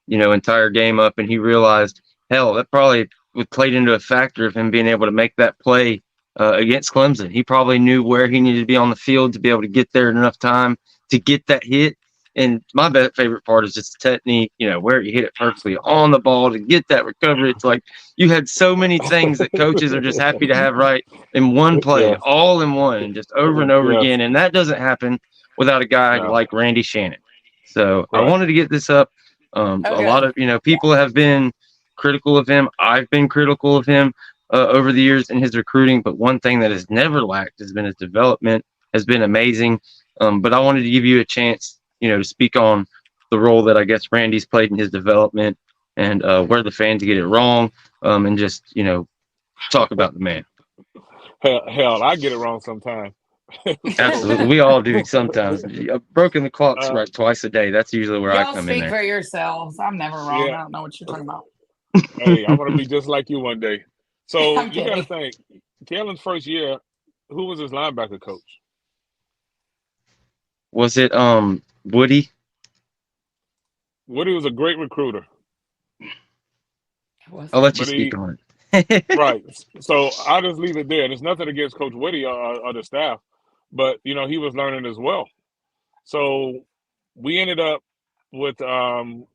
entire game up, and he realized, hell, that probably played into a factor of him being able to make that play against Clemson. He probably knew where he needed to be on the field to be able to get there in enough time to get that hit. And my favorite part is just the technique, where you hit it perfectly on the ball to get that recovery. It's like you had so many things that coaches are just happy to have right in one play, all in one, and just over and over again. And that doesn't happen without a guy like Randy Shannon. So I wanted to get this up. A lot of, people have been critical of him. I've been critical of him over the years in his recruiting. But one thing that has never lacked has been his development has been amazing. But I wanted to give you a chance to speak on the role that I guess Randy's played in his development and where the fans get it wrong, and just, talk about the man. Hell, I get it wrong sometimes. Absolutely. We all do sometimes. Broken the clock's right twice a day. That's usually where I come in there. Speak for yourselves. I'm never wrong. I don't know what you're talking about. Hey, I want to be just like you one day. So I'm you got to kidding. think, Kalen's first year, who was his linebacker coach? Was it Woody? Woody was a great recruiter, I'll let you but speak on it. right. So I'll just leave it there. And it's nothing against Coach Woody or the staff, but he was learning as well. So we ended up with Kalen.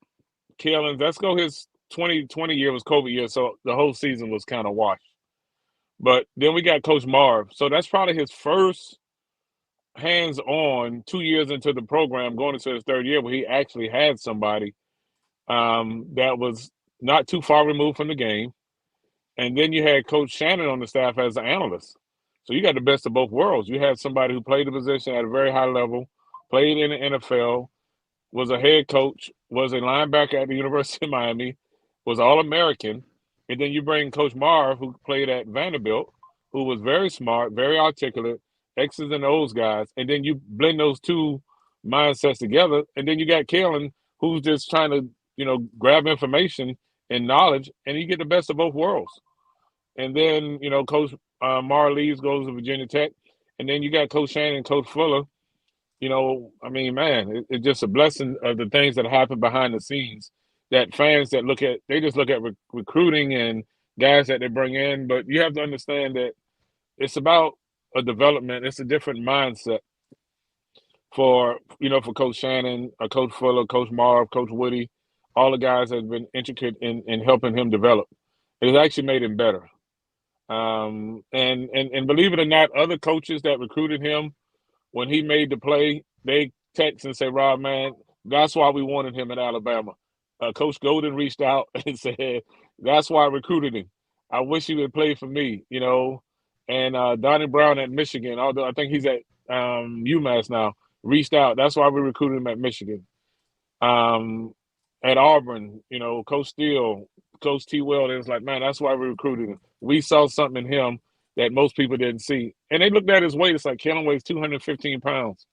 Let's go. His 2020 year was COVID year, so the whole season was kind of washed. But then we got Coach Marv. So that's probably his first hands-on 2 years into the program, going into his third year, where he actually had somebody that was not too far removed from the game. And then you had Coach Shannon on the staff as an analyst. So you got the best of both worlds. You had somebody who played the position at a very high level, played in the NFL, was a head coach, was a linebacker at the University of Miami, was All-American. And then you bring Coach Marv, who played at Vanderbilt, who was very smart, very articulate, X's and O's guys. And then you blend those two mindsets together. And then you got Kalen, who's just trying to, grab information and knowledge, and you get the best of both worlds. And then, Coach Marv leaves, goes to Virginia Tech. And then you got Coach Shannon and Coach Fuller. Man, it's just a blessing of the things that happen behind the scenes that fans that they just look at recruiting and guys that they bring in. But you have to understand that it's about a development. It's a different mindset for Coach Shannon, Coach Fuller, Coach Marv, Coach Woody, all the guys that have been intricate in helping him develop. It's actually made him better. And believe it or not, other coaches that recruited him, when he made the play, they text and say, Rob, man, that's why we wanted him in Alabama. Coach Golden reached out and said, that's why I recruited him. I wish he would play for me, And Donnie Brown at Michigan, although I think he's at UMass now, reached out. That's why we recruited him at Michigan. At Auburn, Coach Steele, Coach T. Well, it was like, man, that's why we recruited him. We saw something in him that most people didn't see. And they looked at his weight. It's like Kalen weighs 215 pounds.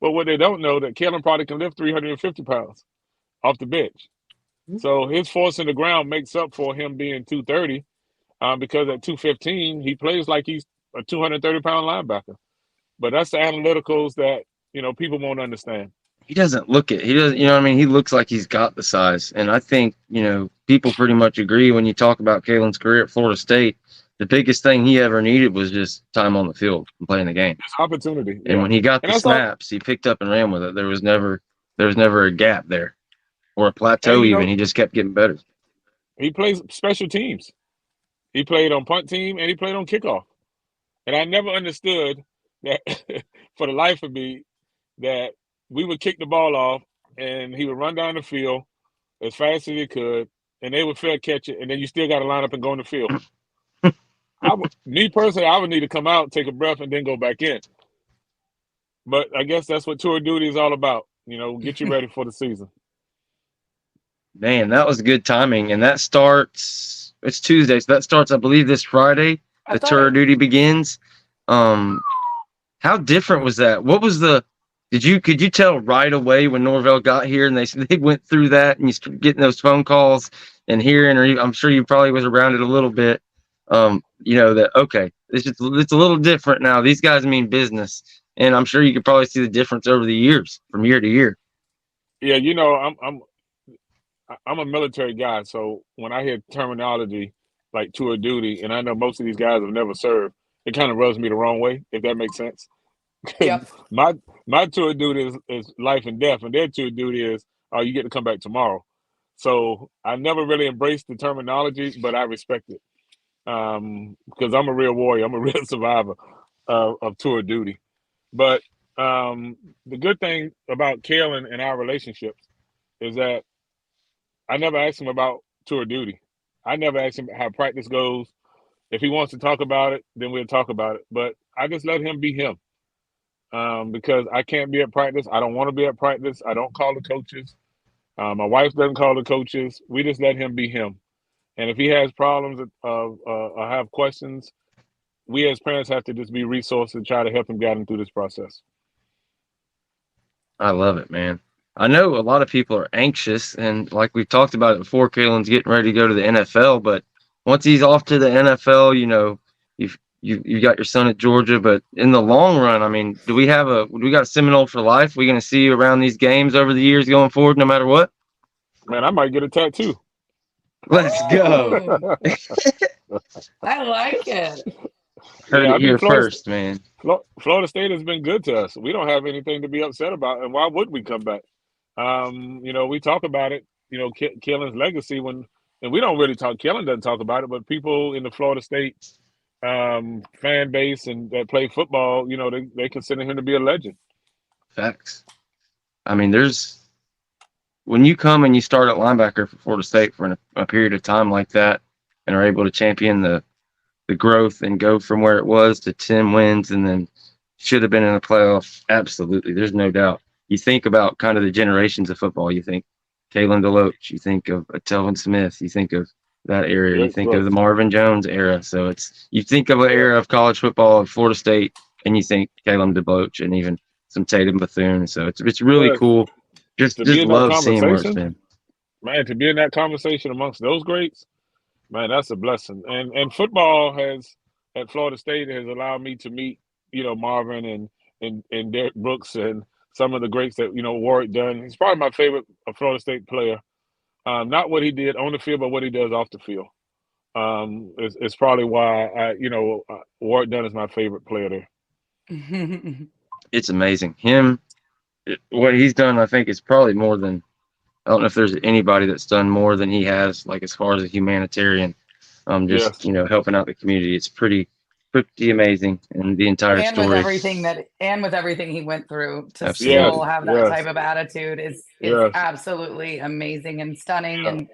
But what they don't know, that Kalen probably can lift 350 pounds off the bench. So his force in the ground makes up for him being 230 because at 215, he plays like he's a 230-pound linebacker. But that's the analyticals that, people won't understand. He doesn't look it. He doesn't, he looks like he's got the size. And I think, people pretty much agree when you talk about Kalen's career at Florida State. The biggest thing he ever needed was just time on the field and playing the game. It's opportunity. And when he got the snaps, he picked up and ran with it. There was never a gap there or a plateau even. He just kept getting better. He plays special teams. He played on punt team and he played on kickoff. And I never understood that for the life of me that we would kick the ball off and he would run down the field as fast as he could and they would fair catch it and then you still got to line up and go in the field. Me personally, I would need to come out, take a breath, and then go back in. But I guess that's what tour duty is all about. Get you ready for the season. Man, that was good timing. And that starts, it's Tuesday, so that starts, I believe, this Friday. The tour duty begins. How different was that? What was could you tell right away when Norvell got here and they went through that and you started getting those phone calls and hearing, or I'm sure you probably was around it a little bit. That, okay, it's a little different now. These guys mean business. And I'm sure you could probably see the difference over the years from year to year. Yeah. I'm a military guy. So when I hear terminology like tour duty, and I know most of these guys have never served, it kind of rubs me the wrong way, if that makes sense. Yep. My tour duty is life and death, and their tour duty is, you get to come back tomorrow. So I never really embraced the terminology, but I respect it. Because I'm a real warrior. I'm a real survivor of tour duty. But the good thing about Kalen and our relationships is that I never asked him about tour duty. I never asked him how practice goes. If he wants to talk about it, then we'll talk about it. But I just let him be him because I can't be at practice. I don't want to be at practice. I don't call the coaches. My wife doesn't call the coaches. We just let him be him. And if he has problems or have questions, we as parents have to just be resourced and try to help him guide him through this process. I love it, man. I know a lot of people are anxious, and like we've talked about it before, Kalen's getting ready to go to the NFL, but once he's off to the NFL, you know, you got your son at Georgia, but in the long run, I mean, do we got a Seminole for life? We going to see you around these games over the years going forward, no matter what? Man, I might get a tattoo. Let's go. I like it. Heard it here Florida, first, man. Florida State has been good to us. We don't have anything to be upset about, and why would we come back? You know, we talk about it. You know, Kalen's legacy and we don't really talk. Kalen doesn't talk about it, but people in the Florida State fan base and that play football, you know, they consider him to be a legend. Facts. I mean, when you come and you start at linebacker for Florida State for a period of time like that, and are able to champion the growth and go from where it was to 10 wins and then should have been in the playoff. Absolutely. There's no doubt. You think about kind of the generations of football. You think Kalen Deloach, you think of Telvin Smith, you think of that era, you think of the Marvin Jones era. So you think of an era of college football of Florida State and you think Kalen Deloach and even some Tatum Bethune. So it's really cool. Just love seeing where it's been. Man, to be in that conversation amongst those greats, man, that's a blessing. And football at Florida State has allowed me to meet, you know, Marvin and Derek Brooks and some of the greats that, you know, Warwick Dunn. He's probably my favorite Florida State player. Not what he did on the field, but what he does off the field. It's probably why Warwick Dunn is my favorite player there. It's amazing. What he's done, I think, is probably more than, I don't know if there's anybody that's done more than he has, like as far as a humanitarian, you know, helping out the community. It's pretty amazing, and the entire story. With everything he went through to still have that type of attitude is absolutely amazing and stunning.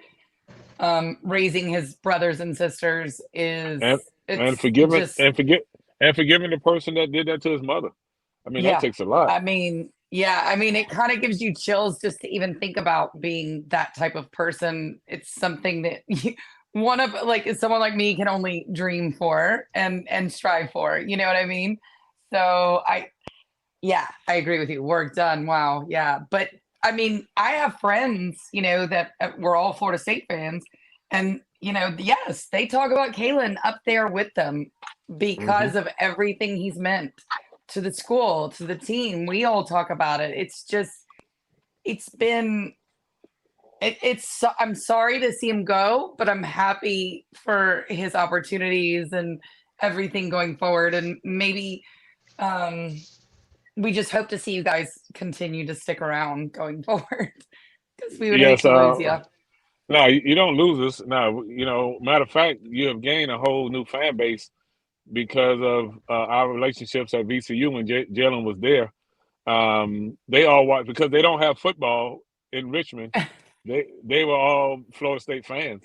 And raising his brothers and sisters and forgiving the person that did that to his mother. I mean, that takes a lot. I mean, it kind of gives you chills just to even think about being that type of person. It's something that someone like me can only dream for and strive for. You know what I mean? So I agree with you. Work done. Wow. Yeah. But I mean, I have friends, you know, that we're all Florida State fans, and you know, yes, they talk about Kalen up there with them because of everything he's meant to the school, to the team. We all talk about it. I'm sorry to see him go, but I'm happy for his opportunities and everything going forward. And maybe we just hope to see you guys continue to stick around going forward, because we would hate to lose you. No, you don't lose us. No, you know, matter of fact, you have gained a whole new fan base because of our relationships at VCU when Jalen was there. They all watch because they don't have football in Richmond. They were all Florida State fans,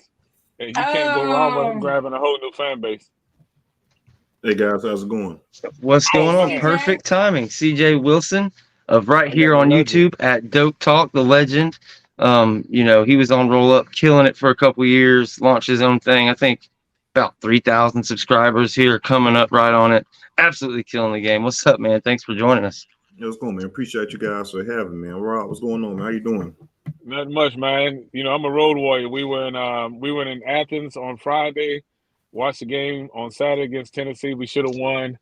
and you can't go wrong with them grabbing a whole new fan base. Hey guys, how's it going? What's going on? Perfect timing. CJ Wilson of right here on YouTube at Dope Talk, the legend. You know, he was on Roll Up, killing it for a couple years, launched his own thing. I think about 3,000 subscribers here, coming up right on it. Absolutely killing the game. What's up, man? Thanks for joining us. Yeah, what's going on, man? Appreciate you guys for having me, man. Rob, what's going on, man? How you doing? Not much, man. You know, I'm a road warrior. We were in Athens on Friday, watched the game on Saturday against Tennessee. We should have won.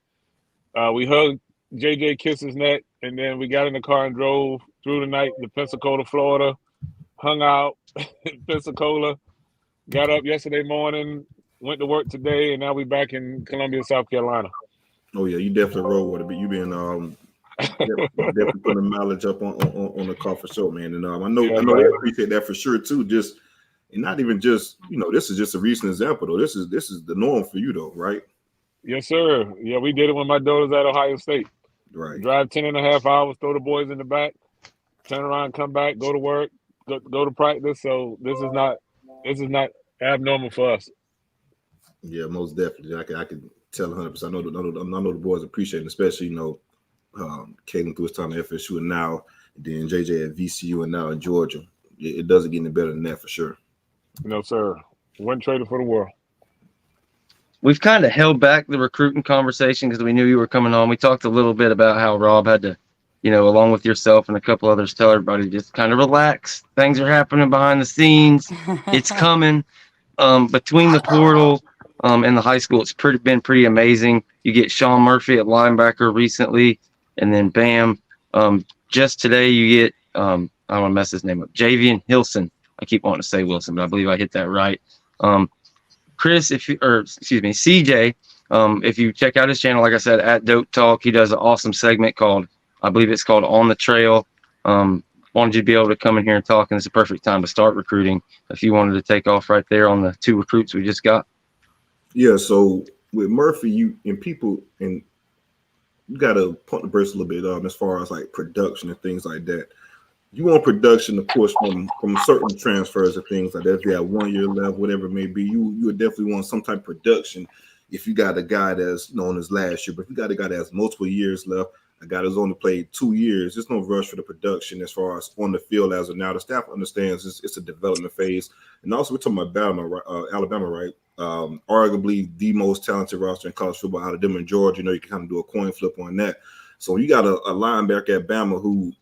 We hugged JJ, kissed his neck, and then we got in the car and drove through the night to Pensacola, Florida. Hung out in Pensacola. Got up yesterday morning, went to work today, and now we're back in Columbia, South Carolina. Oh yeah, you definitely roll with it. But you been definitely putting the mileage up on the car for sure, man. And I know they appreciate that for sure too. Just and not even just, you know, this is just a recent example though. This is the norm for you though, right? Yes, sir. Yeah, we did it when my daughter's at Ohio State. Right. Drive 10.5 hours, throw the boys in the back, turn around, come back, go to work, go to practice. So this is not abnormal for us. Yeah, most definitely. I can tell 100%. I know the boys appreciate it, especially, you know, Kalen through his time at FSU and now, then JJ at VCU and now in Georgia. It doesn't get any better than that for sure. No, sir. Wouldn't trade it for the world. We've kind of held back the recruiting conversation because we knew you were coming on. We talked a little bit about how Rob had to, you know, along with yourself and a couple others, tell everybody just kind of relax. Things are happening behind the scenes. It's coming. between the portal and the high school, it's been pretty amazing. You get Sean Murphy at linebacker recently, and then bam, just today you get I don't want to mess his name up, Javian Hilson. I keep wanting to say Wilson, but I believe I hit that right. Chris, CJ, if you check out his channel, like I said, at Dope Talk, he does an awesome segment called, I believe it's called On the Trail. Wanted you to be able to come in here and talk, and it's a perfect time to start recruiting if you wanted to take off right there on the 2 recruits we just got. Yeah, so with Murphy, you got to point the brace a little bit as far as like production and things like that. You want production, of course, from certain transfers and things like that. If you have 1 year left, whatever it may be, you would definitely want some type of production. If you got a guy that's on his last year, but if you got a guy that has multiple years left, a guy that's only played 2 years, there's no rush for the production as far as on the field as of now. The staff understands it's a development phase, and also we're talking about Alabama, right? Arguably the most talented roster in college football out of them in Georgia. You can kind of do a coin flip on that. So you got a linebacker at Bama who,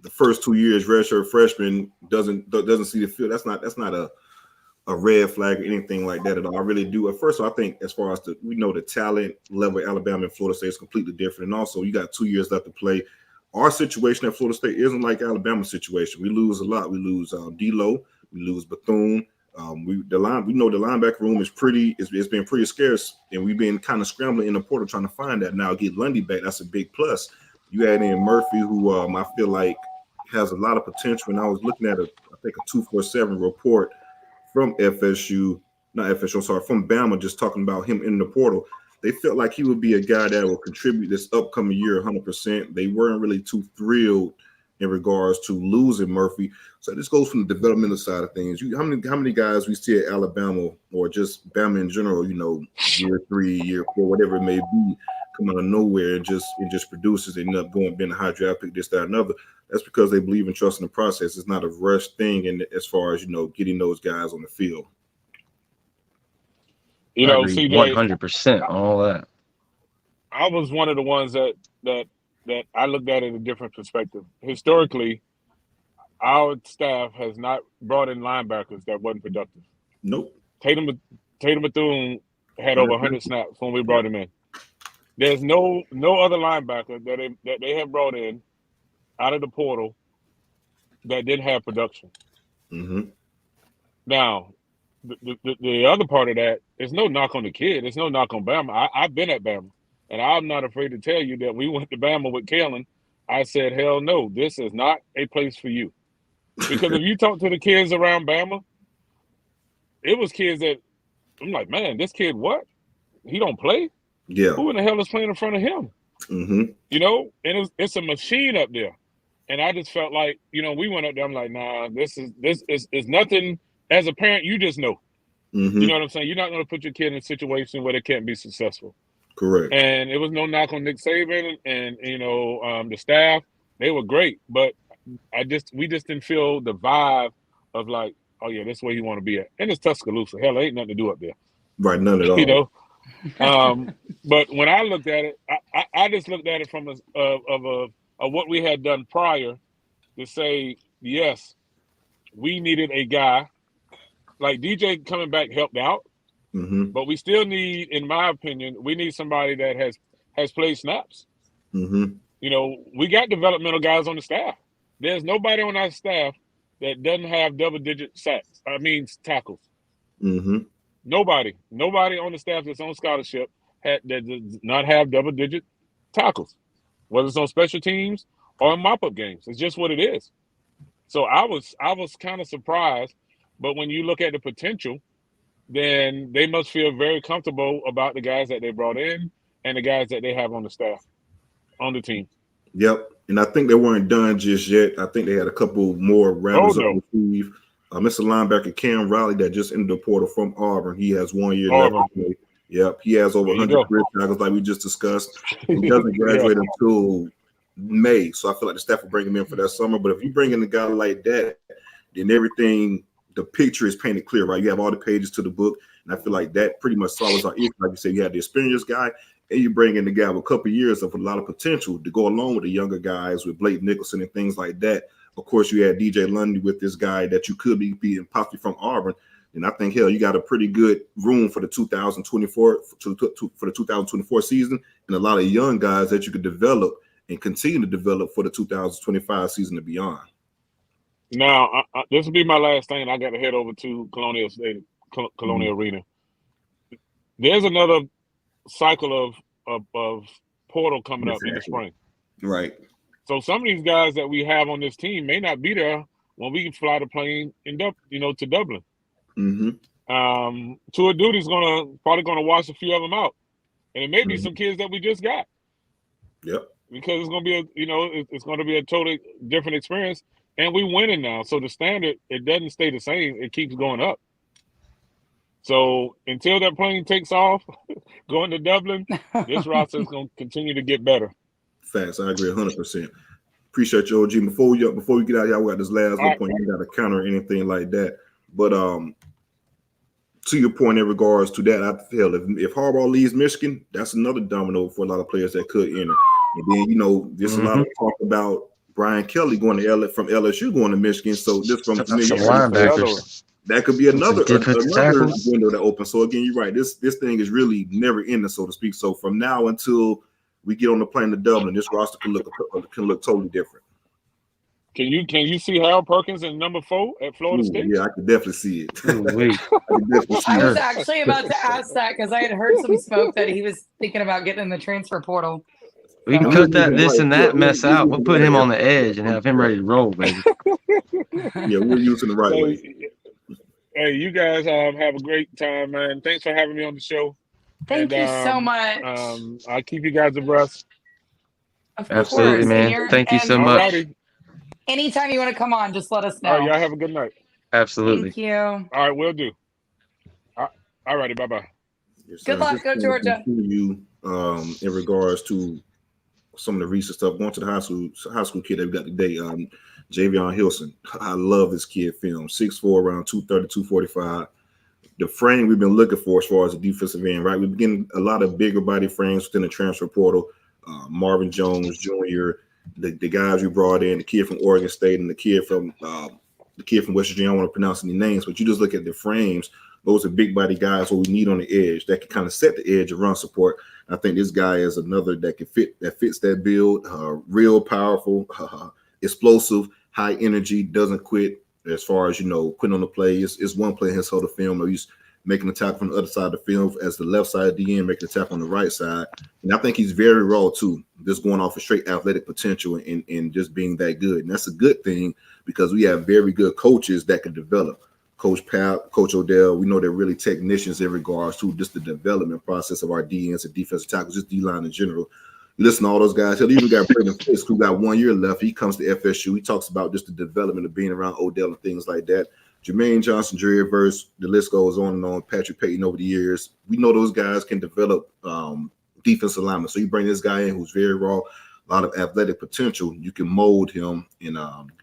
the first 2 years redshirt freshman doesn't see the field. That's not a red flag or anything like that at all. I really do. At first, I think as far as we know the talent level at Alabama and Florida State is completely different. And also, you got 2 years left to play. Our situation at Florida State isn't like Alabama's situation. We lose a lot. We lose Delo. We lose Bethune. We know the linebacker room is it's been pretty scarce, and we've been kind of scrambling in the portal trying to find that. Now get Lundy back, that's a big plus. You add in Murphy, who I feel like has a lot of potential. And I was looking at a 247 report from from Bama, just talking about him in the portal. They felt like he would be a guy that will contribute this upcoming year 100%. They weren't really too thrilled in regards to losing Murphy. So this goes from the developmental side of things. How many guys we see at Alabama or just Bama in general, year 3, year 4, whatever it may be, come out of nowhere and just produces. They end up being a high draft pick, this, that, another. That's because they believe in trusting the process. It's not a rush thing, and as far as getting those guys on the field. CJ, 100% all that. I was one of the ones that I looked at it in a different perspective. Historically, our staff has not brought in linebackers that wasn't productive. Nope. Tatum Bethune had over 100 snaps when we brought him in. There's no other linebacker that they have brought in out of the portal that didn't have production. Mm-hmm. Now, the other part of that is no knock on the kid. It's no knock on Bama. I've been at Bama, and I'm not afraid to tell you that we went to Bama with Kalen. I said, hell no, this is not a place for you. Because if you talk to the kids around Bama, it was kids that I'm like, man, this kid, what? He don't play? Yeah. Who in the hell is playing in front of him? Mm-hmm. And it's a machine up there. And I just felt like, we went up there. I'm like, nah, this is nothing. As a parent, you just know. Mm-hmm. You know what I'm saying? You're not going to put your kid in a situation where they can't be successful. Correct. And it was no knock on Nick Saban and the staff. They were great, but we just didn't feel the vibe of like, oh yeah, that's where you want to be at. And it's Tuscaloosa. Hell, there ain't nothing to do up there. Right, none at all. But when I looked at it, I just looked at it from of what we had done prior to say, yes, we needed a guy like DJ coming back helped out, but we still need, in my opinion, we need somebody that has played snaps. Mm-hmm. We got developmental guys on the staff. There's nobody on our staff that doesn't have double-digit tackles. Mm-hmm. Nobody on the staff that's on scholarship that does not have double-digit tackles, whether it's on special teams or in mop-up games. It's just what it is. So I was kind of surprised, but when you look at the potential, then they must feel very comfortable about the guys that they brought in and the guys that they have on the staff, on the team. Yep. And I think they weren't done just yet. I think they had a couple more rounds up the sleeve. Mr. Linebacker Cam Riley that just entered the portal from Auburn. He has 1 year left to play. Yep. He has over 100 career tackles like we just discussed. He doesn't graduate until May. So I feel like the staff will bring him in for that summer. But if you bring in a guy like that, then everything, the picture is painted clear, right? You have all the pages to the book. And I feel like that pretty much solves our issue. Like you said, you have the experienced guy, and you bring in the guy with a couple of years of a lot of potential to go along with the younger guys with Blake Nicholson and things like that. Of course, you had DJ Lundy with this guy that you could be possibly from Auburn. And I think, hell, you got a pretty good room for the 2024 for the 2024 season, and a lot of young guys that you could develop and continue to develop for the 2025 season and beyond. Now, this will be my last thing. I got to head over to Colonial Arena. There's another cycle of portal coming up in the spring. Right. So some of these guys that we have on this team may not be there when we can fly the plane to Dublin. Tour Duty's probably gonna wash a few of them out, and it may be some kids that we just got. Yep. Because it's gonna be it's gonna be a totally different experience, and we winning now. So the standard, it doesn't stay the same; it keeps going up. So until that plane takes off, going to Dublin, this roster is gonna continue to get better. Facts. I agree 100%. Appreciate you, OG. Before we get out here, I got this last little point. You got to counter anything like that, but to your point in regards to that, I feel if Harbaugh leaves Michigan, that's another domino for a lot of players that could enter. And then there's a lot of talk about Brian Kelly going to from LSU going to Michigan. So just from linebackers, that could be another window that opens. So again, you're right. This thing is really never ending, so to speak. So from now until we get on the plane to Dublin, this roster can look totally different. Can you see Harold Perkins in number 4 at Florida State? Yeah, I can definitely see it. I was actually about to ask that because I had heard some smoke that he was thinking about getting in the transfer portal. We can cut this and that mess out. We'll put him on the edge and have him ready to roll, baby. Yeah, we're using the right way. Hey, you guys have a great time, man. Thanks for having me on the show. Thank you so much. I'll keep you guys abreast. Absolutely, man. Thank you so much. Alrighty. Anytime you want to come on, just let us know. All right, y'all have a good night. Absolutely. Thank you. All right, will do. All righty, bye-bye. Yes, good luck, go Georgia. You, in regards to some of the recent stuff, going to the high school kid that we got today, Javion Hilson. I love this kid film. 6'4", around 230, 245. The frame we've been looking for as far as the defensive end, right? We've been getting a lot of bigger body frames within the transfer portal. Marvin Jones Jr., the guys we brought in, the kid from Oregon State and the kid from West Virginia. I don't want to pronounce any names, but you just look at the frames. Those are big body guys who we need on the edge that can kind of set the edge and run support. I think this guy is another that fits that build. Real powerful, explosive, high energy, doesn't quit. As far as quitting on the play, it's one play in his whole film. He's making the tackle from the other side of the field as the left side DN, making the tackle on the right side. And I think he's very raw too, just going off a straight athletic potential and just being that good. And that's a good thing because we have very good coaches that can develop. Coach Pat, Coach Odell, we know they're really technicians in regards to just the development process of our DNs and defensive tackles, just D-line in general. You listen to all those guys. He even got Brandon Fisk, who got 1 year left. He comes to FSU. He talks about just the development of being around Odell and things like that. Jermaine Johnson, Jerry Verse, the list goes on and on. Patrick Payton over the years. We know those guys can develop defensive linemen. So you bring this guy in who's very raw, a lot of athletic potential. You can mold him and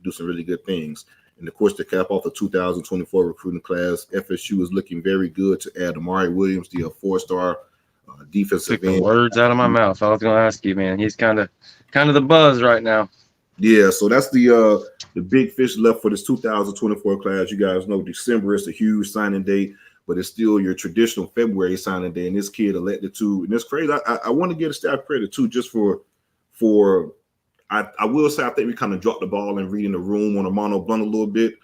do some really good things. And, of course, to cap off the 2024 recruiting class, FSU is looking very good to add Amari Williams, the 4-star defensive end. Took the words out of my mouth. I was going to ask you, man. He's kind of the buzz right now. Yeah, so that's the big fish left for this 2024 class. You guys know December is a huge signing date, but it's still your traditional February signing day. And this kid elected to, and it's crazy. I want to give a staff credit too, just for I will say I think we kind of dropped the ball in reading the room on Armando Blunt a little bit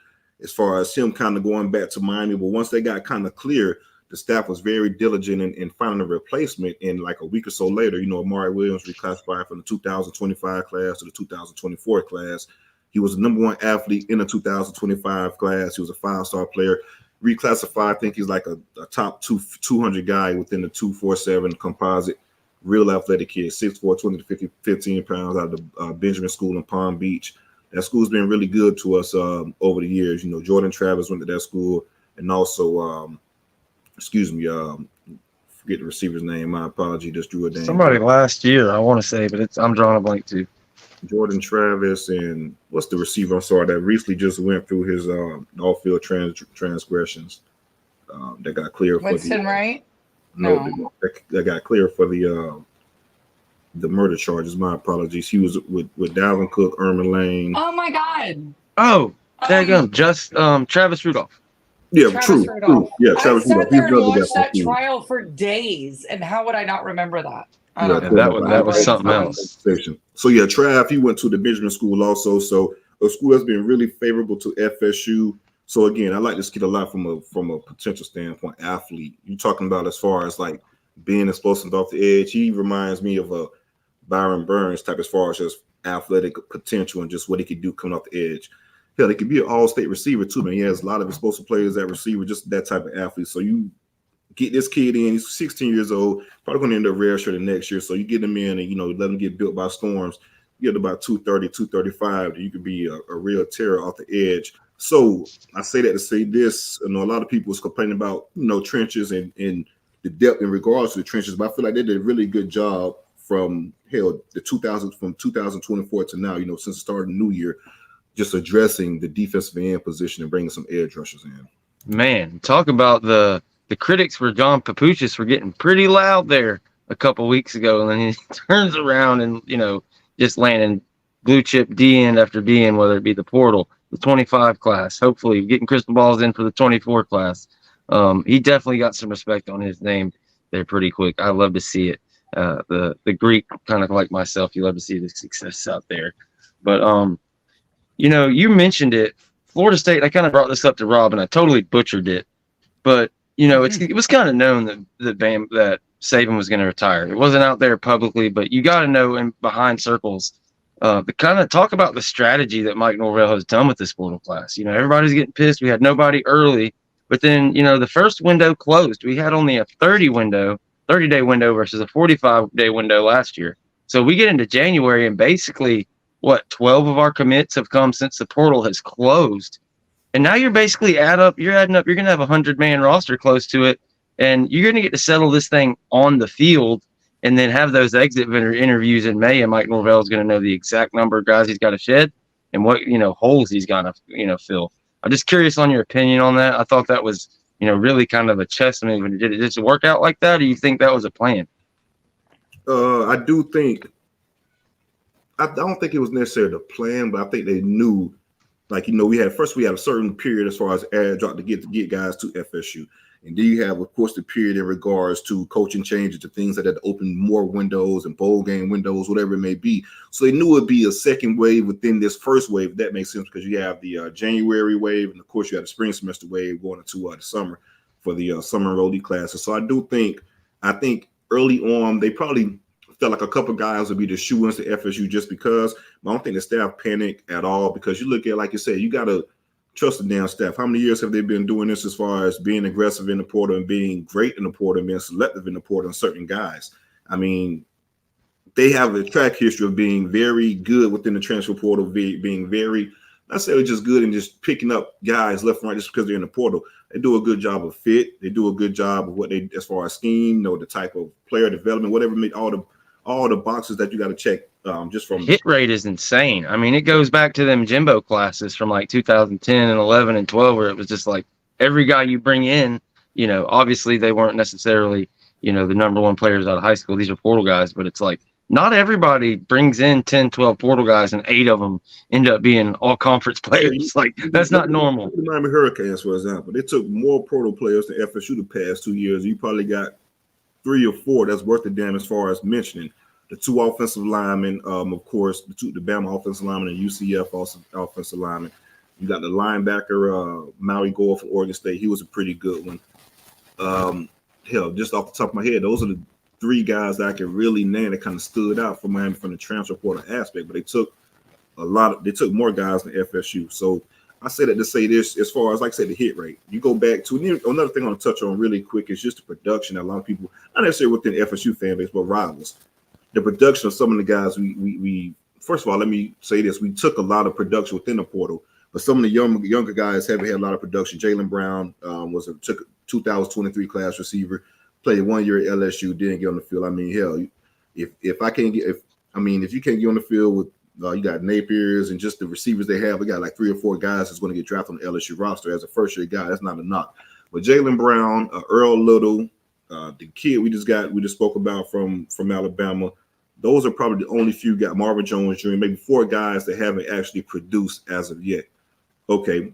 as far as him kind of going back to Miami. But once they got kind of clear, the staff was very diligent in finding a replacement. And like a week or so later, Amari Williams reclassified from the 2025 class to the 2024 class. He was the number 1 athlete in the 2025 class. He was a 5-star player. Reclassified, I think he's like a top 200 guy within the 247 composite. Real athletic kid, 6'4", 20 to 15 pounds out of the Benjamin School in Palm Beach. That school's been really good to us over the years. Jordan Travis went to that school, and also, forget the receiver's name. My apology, just drew it down. Somebody last year, I want to say, but I'm drawing a blank too. Jordan Travis and what's the receiver? I'm sorry, that recently just went through his off-field transgressions that got clear. Winston, right? No, that got clear for the murder charges. My apologies. He was with Dalvin Cook, Erman Lane. Oh my God. Oh, there you go. Just Travis Rudolph. Yeah, Travis true. Rudolph. Yeah, I Travis sat Rudolph. there and He's another guy watched from that school. trial for days, and how would I not remember that? I Yeah, don't Yeah, know. that My was brain's something fried. else. So yeah, Trav, he went to the Benjamin School also. So a school that's been really favorable to FSU. So again, I like this kid a lot from a potential standpoint, athlete. You talking about as far as like being explosive off the edge. He reminds me of a Byron Burns type as far as just athletic potential and just what he could do coming off the edge. Hell, he could be an all-state receiver too, man. He has a lot of explosive players at receiver, just that type of athlete. So you get this kid in, he's 16 years old, probably going to end up redshirt next year. So you get him in and, let him get built by storms. You get about 230, 235, you could be a real terror off the edge. So I say that to say this, a lot of people was complaining about, trenches and the depth in regards to the trenches, but I feel like they did a really good job from 2024 to now, since the start of the new year, just addressing the defensive end position and bringing some edge rushers in. Man, talk about the critics for John Papuchis were getting pretty loud there a couple weeks ago, and then he turns around and just landing blue chip D end after D end, whether it be the portal, the 25 class, hopefully getting crystal balls in for the 24 class. He definitely got some respect on his name there pretty quick. I love to see it. The Greek, kind of like myself, you love to see the success out there. But you mentioned it. Florida State, I kind of brought this up to Rob, and I totally butchered it. But, it was kind of known that Saban was going to retire. It wasn't out there publicly, but you got to know in behind circles, the kind of talk about the strategy that Mike Norvell has done with this portal class. Everybody's getting pissed. We had nobody early, but then, the first window closed. We had only a 30-day window versus a 45-day window last year. So we get into January and basically, 12 of our commits have come since the portal has closed. And now you're basically you're going to have a 100-man roster close to it. And you're going to get to settle this thing on the field and then have those exit interviews in May. And Mike Norvell is going to know the exact number of guys he's got to shed and what, holes he's going to, fill. I'm just curious on your opinion on that. I thought that was, really kind of a chess move. And did it just work out like that? Or do you think that was a plan? I do think, I don't think it was necessarily the plan, but I think they knew, like, we had a certain period as far as ad drop to get guys to FSU. And then you have, of course, the period in regards to coaching changes to things that had to open more windows and bowl game windows, whatever it may be. So they knew it'd be a second wave within this first wave. That makes sense because you have the January wave, and of course you have the spring semester wave going into the summer for the summer enrollee classes. So I think early on they probably felt like a couple guys would be the shoo-ins to FSU just because. But I don't think the staff panicked at all because you look at, like you said, you got to trust the damn staff. How many years have they been doing this as far as being aggressive in the portal and being great in the portal and being selective in the portal on certain guys? I mean, they have a track history of being very good within the transfer portal, being very, not necessarily just good and just picking up guys left and right just because they're in the portal. They do a good job of fit. They do a good job of what they, as far as scheme, the type of player development, whatever, all the boxes that you got to check. Just from hit rate is insane. I mean, it goes back to them Jimbo classes from like 2010 and 11 and 12, where it was just like every guy you bring in, obviously they weren't necessarily, the number one players out of high school. These are portal guys, but it's like not everybody brings in 10, 12 portal guys and 8 of them end up being all conference players. Like that's not normal. The Miami Hurricanes, for example, they took more portal players than FSU the past 2 years. You probably got 3 or 4 that's worth the damn as far as mentioning. The 2 offensive linemen, of course, the Bama offensive lineman and UCF offensive lineman. You got the linebacker, Maui Gore from Oregon State. He was a pretty good one. Hell, just off the top of my head, those are the 3 guys that I can really name that kind of stood out for Miami from the transfer portal aspect. But they took more guys than FSU. So I say that to say this, as far as, like I said, the hit rate. You go back to another thing I want to touch on really quick is just the production that a lot of people, not necessarily within the FSU fan base, but rivals. The production of some of the guys we first of all, let me say this. We took a lot of production within the portal, but some of the younger guys haven't had a lot of production. Jalen Brown took a 2023 class receiver, played 1 year at LSU, didn't get on the field. I mean, hell, if you can't get on the field with you got Napiers and just the receivers they have, we got like 3 or 4 guys that's going to get drafted on the LSU roster as a first year guy. That's not a knock. But Jalen Brown, Earl Little, the kid we just spoke about from Alabama. Those are probably the only few got Marvin Jones Jr., maybe 4 guys that haven't actually produced as of yet. Okay.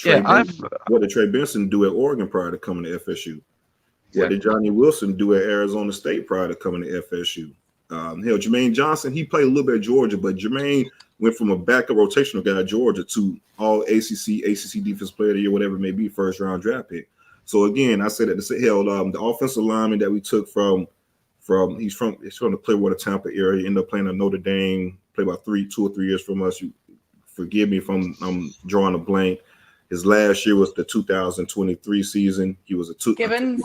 Trey Yeah, Benson, what did Trey Benson do at Oregon prior to coming to FSU? What did Johnny Wilson do at Arizona State prior to coming to FSU? Hell, Jermaine Johnson, he played a little bit at Georgia, but Jermaine went from a backup rotational guy at Georgia to all ACC Defensive Player of the Year, whatever it may be, first round draft pick. So again, I said that the offensive lineman that we took from he's from the Clearwater, Tampa area, ended up playing at Notre Dame, played about 2 or 3 years from us. You forgive me if I'm drawing a blank. His last year was the 2023 season. He was a Gibbons.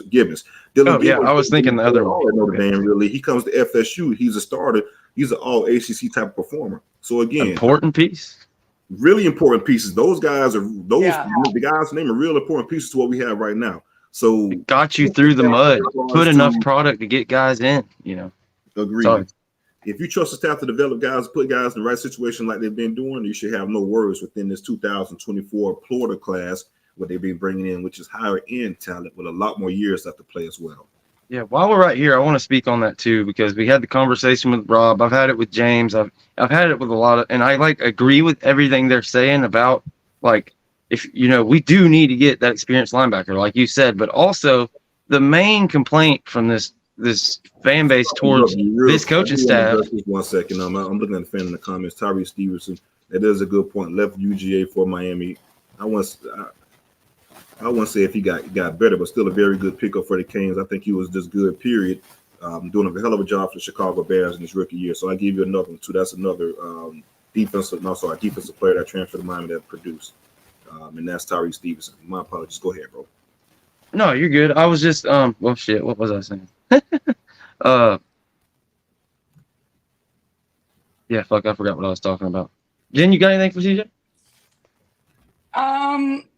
Gibbons. Oh, yeah, I was thinking the other one. Notre Dame, really. He comes to FSU. He's a starter. He's an all ACC type of performer. So again, important piece. Really important pieces. Those guys are the guys' name are real important pieces to what we have right now. So it got you through the mud. Put enough product to get guys in. Agreed. Sorry. If you trust the staff to develop guys, put guys in the right situation like they've been doing, you should have no worries within this 2024 Florida class, what they've been bringing in, which is higher end talent with a lot more years left to play as well. Yeah, while we're right here, I want to speak on that too, because we had the conversation with Rob. I've had it with James. I've had it with a lot of, and I agree with everything they're saying about if we do need to get that experienced linebacker, like you said, but also the main complaint from this fan base towards this coaching staff. Just 1 second. I'm looking at the fan in the comments. Tyree Stevenson. That is a good point. Left UGA for Miami. I want to say if he got better, but still a very good pickup for the Canes. I think he was just good. Period. Doing a hell of a job for the Chicago Bears in his rookie year. So I give you another one too. That's another defensive player that transferred to Miami that produced. And that's Tyree Stevenson. My apologies. Go ahead, bro. No, you're good. I was just well, shit. What was I saying? Yeah, fuck. I forgot what I was talking about. Jen, you got anything for CJ?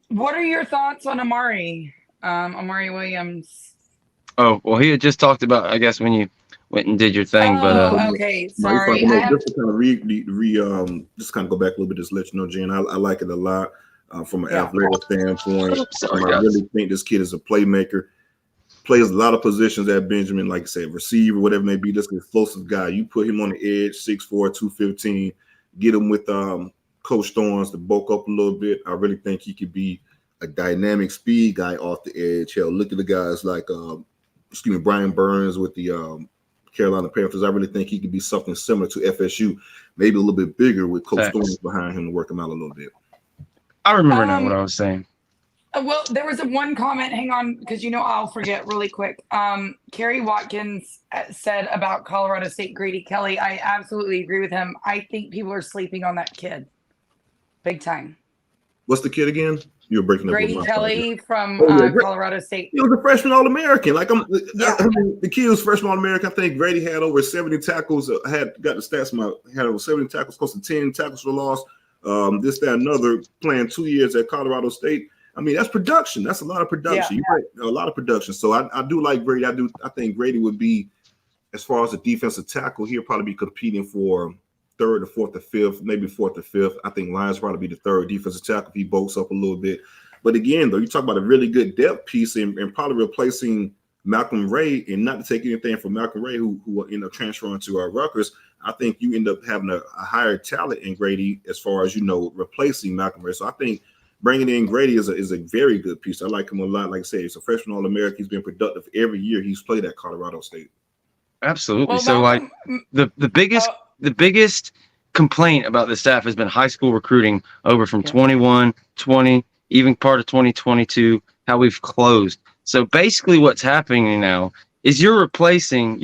What are your thoughts on Amari Williams? Oh, well, he had just talked about, I guess, when you went and did your thing, okay, sorry. Just to kind of just kind of go back a little bit, just let you know, Jen, I like it a lot from an athletic standpoint. I really think this kid is a playmaker. Plays a lot of positions at Benjamin, like I said, receiver, whatever it may be, just an explosive guy. You put him on the edge, 6'4", 215, get him with Coach Thorns to bulk up a little bit. I really think he could be a dynamic speed guy off the edge. Hell, look at the guys like Brian Burns with the Carolina Panthers. I really think he could be something similar to FSU, maybe a little bit bigger with Coach Thorns behind him to work him out a little bit. I remember now what I was saying. Well, there was one comment. Hang on, because I'll forget really quick. Kerry Watkins said about Colorado State Grady Kelly. I absolutely agree with him. I think people are sleeping on that kid, big time. What's the kid again? You're breaking up. Grady Kelly from Colorado State. He was a freshman All-American. The kid was freshman All-American. I think Grady had over 70 tackles. Got the stats. Had over 70 tackles, close to 10 tackles for loss. This, that, another. Playing 2 years at Colorado State. I mean, that's production. That's a lot of production. Yeah. You're right, a lot of production. So I do like Grady. I think Grady would be, as far as a defensive tackle, he'll probably be competing for third or fourth or fifth, maybe fourth or fifth. I think Lyons probably be the third defensive tackle if he bulks up a little bit. But again, though, you talk about a really good depth piece and probably replacing Malcolm Ray, and not to take anything from Malcolm Ray, who will end up transferring to Rutgers. I think you end up having a higher talent in Grady as far as replacing Malcolm Ray. So I think bringing in Grady is a very good piece. I like him a lot. Like I said, he's a freshman All-American. He's been productive every year he's played at Colorado State. Absolutely. Well, so the biggest complaint about the staff has been high school recruiting over from 21, 20, even part of 2022, how we've closed. So basically what's happening now is you're pushing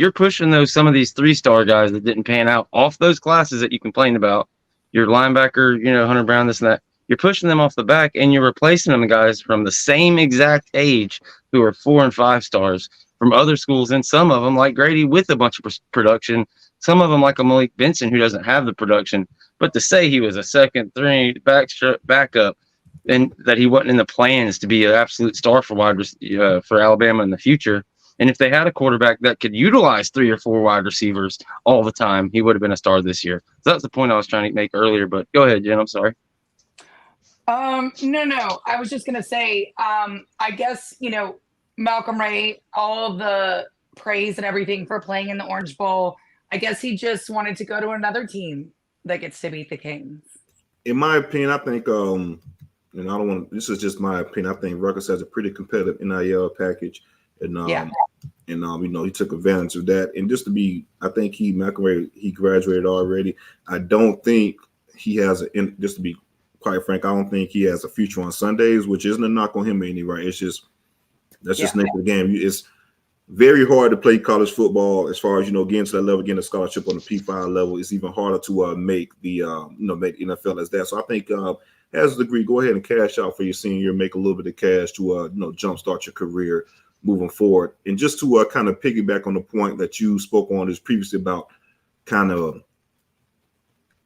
some of these 3-star guys that didn't pan out off those classes that you complained about. Your linebacker, Hunter Brown, this and that. You're pushing them off the back, and you're replacing them guys from the same exact age who are 4 and 5 stars from other schools, and some of them, like Grady, with a bunch of production. Some of them, like a Malik Benson, who doesn't have the production. But to say he was a second, 3 backup, and that he wasn't in the plans to be an absolute star for Alabama in the future, and if they had a quarterback that could utilize 3 or 4 wide receivers all the time, he would have been a star this year. So that's the point I was trying to make earlier. But go ahead, Jen. I'm sorry. No. I was just going to say, I guess, Malcolm Ray, all of the praise and everything for playing in the Orange Bowl. I guess he just wanted to go to another team that gets to beat the Canes. In my opinion, I think, and I don't want. This is just my opinion. I think Rutgers has a pretty competitive NIL package, and he took advantage of that. And just to be, I think he graduated already. I don't think he has just to be quite frank, I don't think he has a future on Sundays, which isn't a knock on him anyway. It's just that's just nature of the game. It's very hard to play college football as far as getting to that level, getting a scholarship on the P5 level. It's even harder to make the make NFL as that. So I think as a degree, go ahead and cash out for your senior year, make a little bit of cash to jumpstart your career moving forward. And just to kind of piggyback on the point that you spoke on this previously about kind of,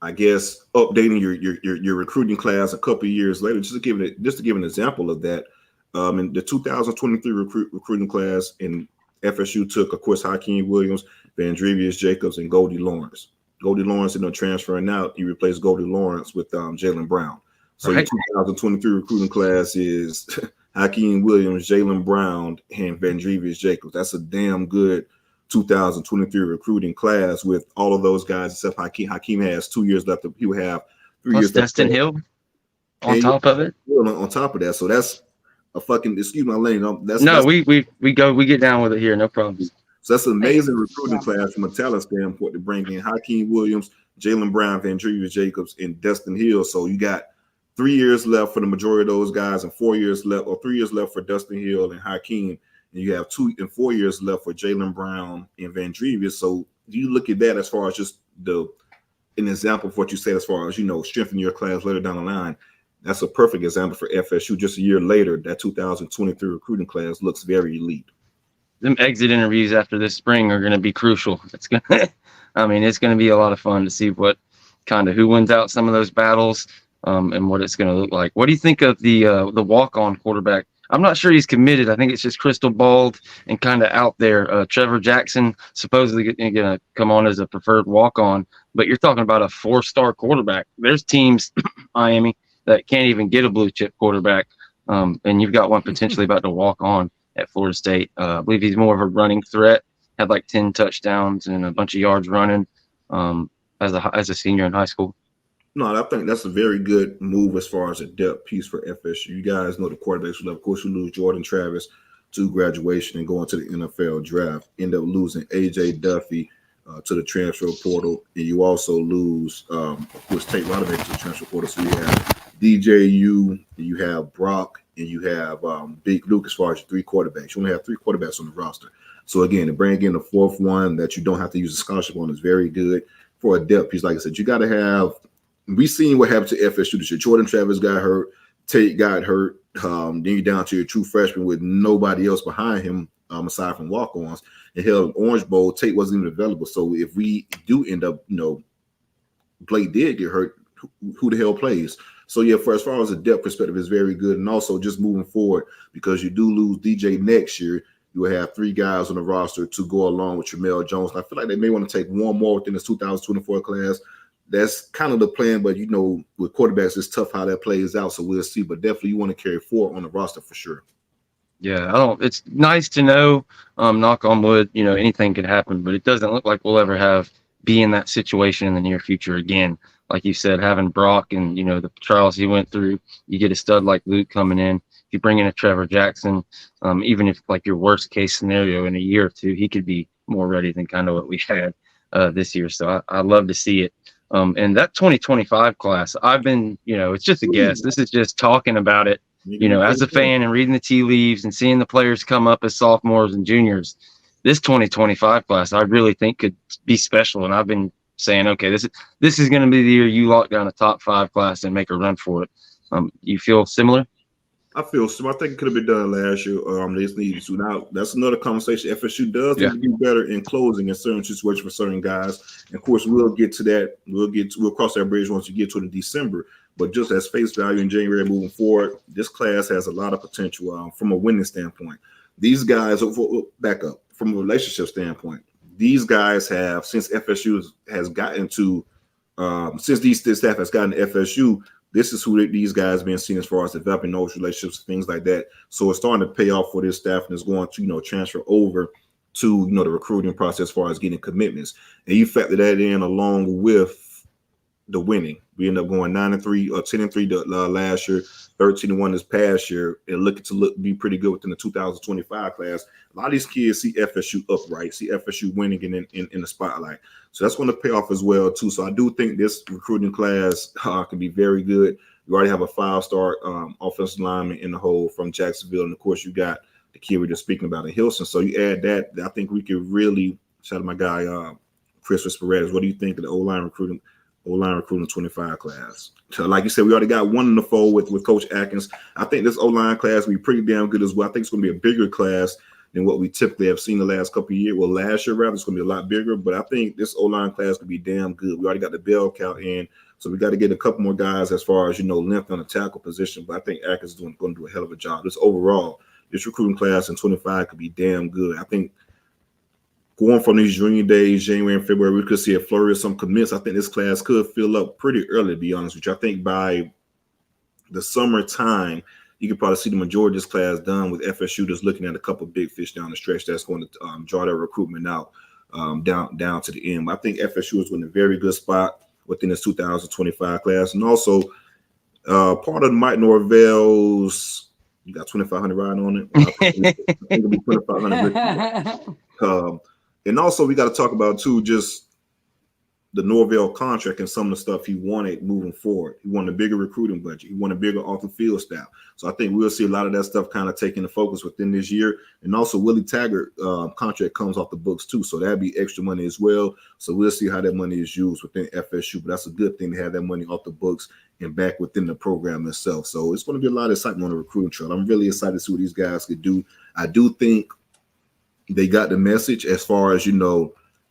I guess, updating your recruiting class a couple of years later, just to give an example of that. In the 2023 recruiting class in FSU took, of course, Hakeem Williams, Vandrevius Jacobs, and Goldie Lawrence. Goldie Lawrence ended up transferring out. He replaced Goldie Lawrence with Jalen Brown. So your 2023 recruiting class is Hakeem Williams, Jalen Brown, and Vandrevius Jacobs. That's a damn good 2023 recruiting class with all of those guys except Hakeem. Hakeem has 2 years left. He will have 3 years. Destin Hill on top of it. On top of that, so that's a fucking, excuse my language. We get down with it here, no problem. So that's an amazing recruiting class from a talent standpoint to bring in Hakeem Williams, Jalen Brown, Vandrevius Jacobs, and Destin Hill. So you got 3 years left for the majority of those guys, and 4 years left, or 3 years left for Destin Hill and Hakeem. And you have 2 and 4 years left for Jalen Brown and Vandrevius. So you look at that as far as just an example of what you said as far as, strengthening your class later down the line. That's a perfect example for FSU. Just a year later, that 2023 recruiting class looks very elite. Them exit interviews after this spring are going to be crucial. It's going to be a lot of fun to see who wins out some of those battles, and what it's going to look like. What do you think of the walk-on quarterback? I'm not sure he's committed. I think it's just crystal balled and kind of out there. Trevor Jackson supposedly going to come on as a preferred walk-on, but you're talking about a 4-star quarterback. There's teams, Miami, that can't even get a blue chip quarterback, and you've got one potentially about to walk on at Florida State. I believe he's more of a running threat. Had like 10 touchdowns and a bunch of yards running as a senior in high school. No, I think that's a very good move as far as a depth piece for FSU. You guys know the quarterbacks. Of course, you lose Jordan Travis to graduation and going to the NFL draft. End up losing A.J. Duffy to the transfer portal, and you also lose, of course, Tate Rodemaker to the transfer portal. So you have DJU, you have Brock, and you have Big Luke as far as your 3 quarterbacks. You only have 3 quarterbacks on the roster. So again, to bring in the 4th one that you don't have to use a scholarship on is very good for a depth piece. Like I said, you got to have. We seen what happened to FSU this year. Jordan Travis got hurt, Tate got hurt. Then you're down to your true freshman with nobody else behind him aside from walk-ons. And hell, Orange Bowl, Tate wasn't even available. So if we do end up, Blake did get hurt, who the hell plays? So yeah, as far as a depth perspective, is very good. And also just moving forward, because you do lose DJ next year, you will have 3 guys on the roster to go along with Jamel Jones. And I feel like they may want to take one more within this 2024 class. That's kind of the plan, but with quarterbacks, it's tough how that plays out. So we'll see. But definitely, you want to carry 4 on the roster for sure. Yeah, it's nice to know. Knock on wood, anything could happen, but it doesn't look like we'll ever be in that situation in the near future again. Like you said, having Brock and the trials he went through, you get a stud like Luke coming in. If you bring in a Trevor Jackson, even if like your worst case scenario in a year or 2, he could be more ready than kind of what we had this year. So I love to see it. And that 2025 class, I've been, it's just a guess. This is just talking about it, as a fan and reading the tea leaves and seeing the players come up as sophomores and juniors. This 2025 class, I really think could be special. And I've been saying, okay, this is going to be the year you lock down a top 5 class and make a run for it. You feel similar? I feel so. I think it could have been done last year. They just needed to. Now, that's another conversation. FSU does need to be better in closing in certain situations for certain guys. And of course, we'll get to that. We'll cross that bridge once we get to it in December. But just as face value in January moving forward, this class has a lot of potential from a winning standpoint. These guys, back up, from a relationship standpoint, these guys have, since FSU has gotten to, since this staff has gotten to FSU, this is who these guys been seen as far as developing those relationships, things like that. So it's starting to pay off for this staff, and it's going to, transfer over to, the recruiting process as far as getting commitments. And you factor that in along with the winning, We ended up going 9-3 or 10-3 last year, 13-1 this past year, and looking to be pretty good within the 2025 class. A lot of these kids see FSU upright, see FSU winning in the spotlight. So that's going to pay off as well too. So I do think this recruiting class can be very good. You already have a 5-star offensive lineman in the hole from Jacksonville, and of course you got the kid we were just speaking about in Hilson. So you add that, I think we could really shout out my guy Chris Paredes. What do you think of the O-line recruiting 25 class? So like you said, we already got one in the fold with Coach Atkins. I think this O-line class will be pretty damn good as well. I think it's going to be a bigger class than what we typically have seen the last couple of years. Well, last year rather, it's going to be a lot bigger, but I think this O-line class could be damn good. We already got the bell count in, so we got to get a couple more guys as far as, length on the tackle position, but I think Atkins is going to do a hell of a job. This recruiting class in 25 could be damn good. I think going from these junior days, January and February, we could see a flurry of some commits. I think this class could fill up pretty early, to be honest with you. I think by the summertime, you could probably see the majority of this class done with FSU just looking at a couple of big fish down the stretch that's going to draw their recruitment out down to the end. But I think FSU is in a very good spot within this 2025 class. And also, part of Mike Norvell's, you got 2,500 riding on it. I think it'll be 2,500. And also, we got to talk about, too, just the Norvell contract and some of the stuff he wanted moving forward. He wanted a bigger recruiting budget. He wanted a bigger off-the-field staff. So I think we'll see a lot of that stuff kind of taking the focus within this year. And also, Willie Taggart contract comes off the books, too. So that'd be extra money as well. So we'll see how that money is used within FSU. But that's a good thing to have that money off the books and back within the program itself. So it's going to be a lot of excitement on the recruiting trail. I'm really excited to see what these guys could do. I do think they got the message as far as,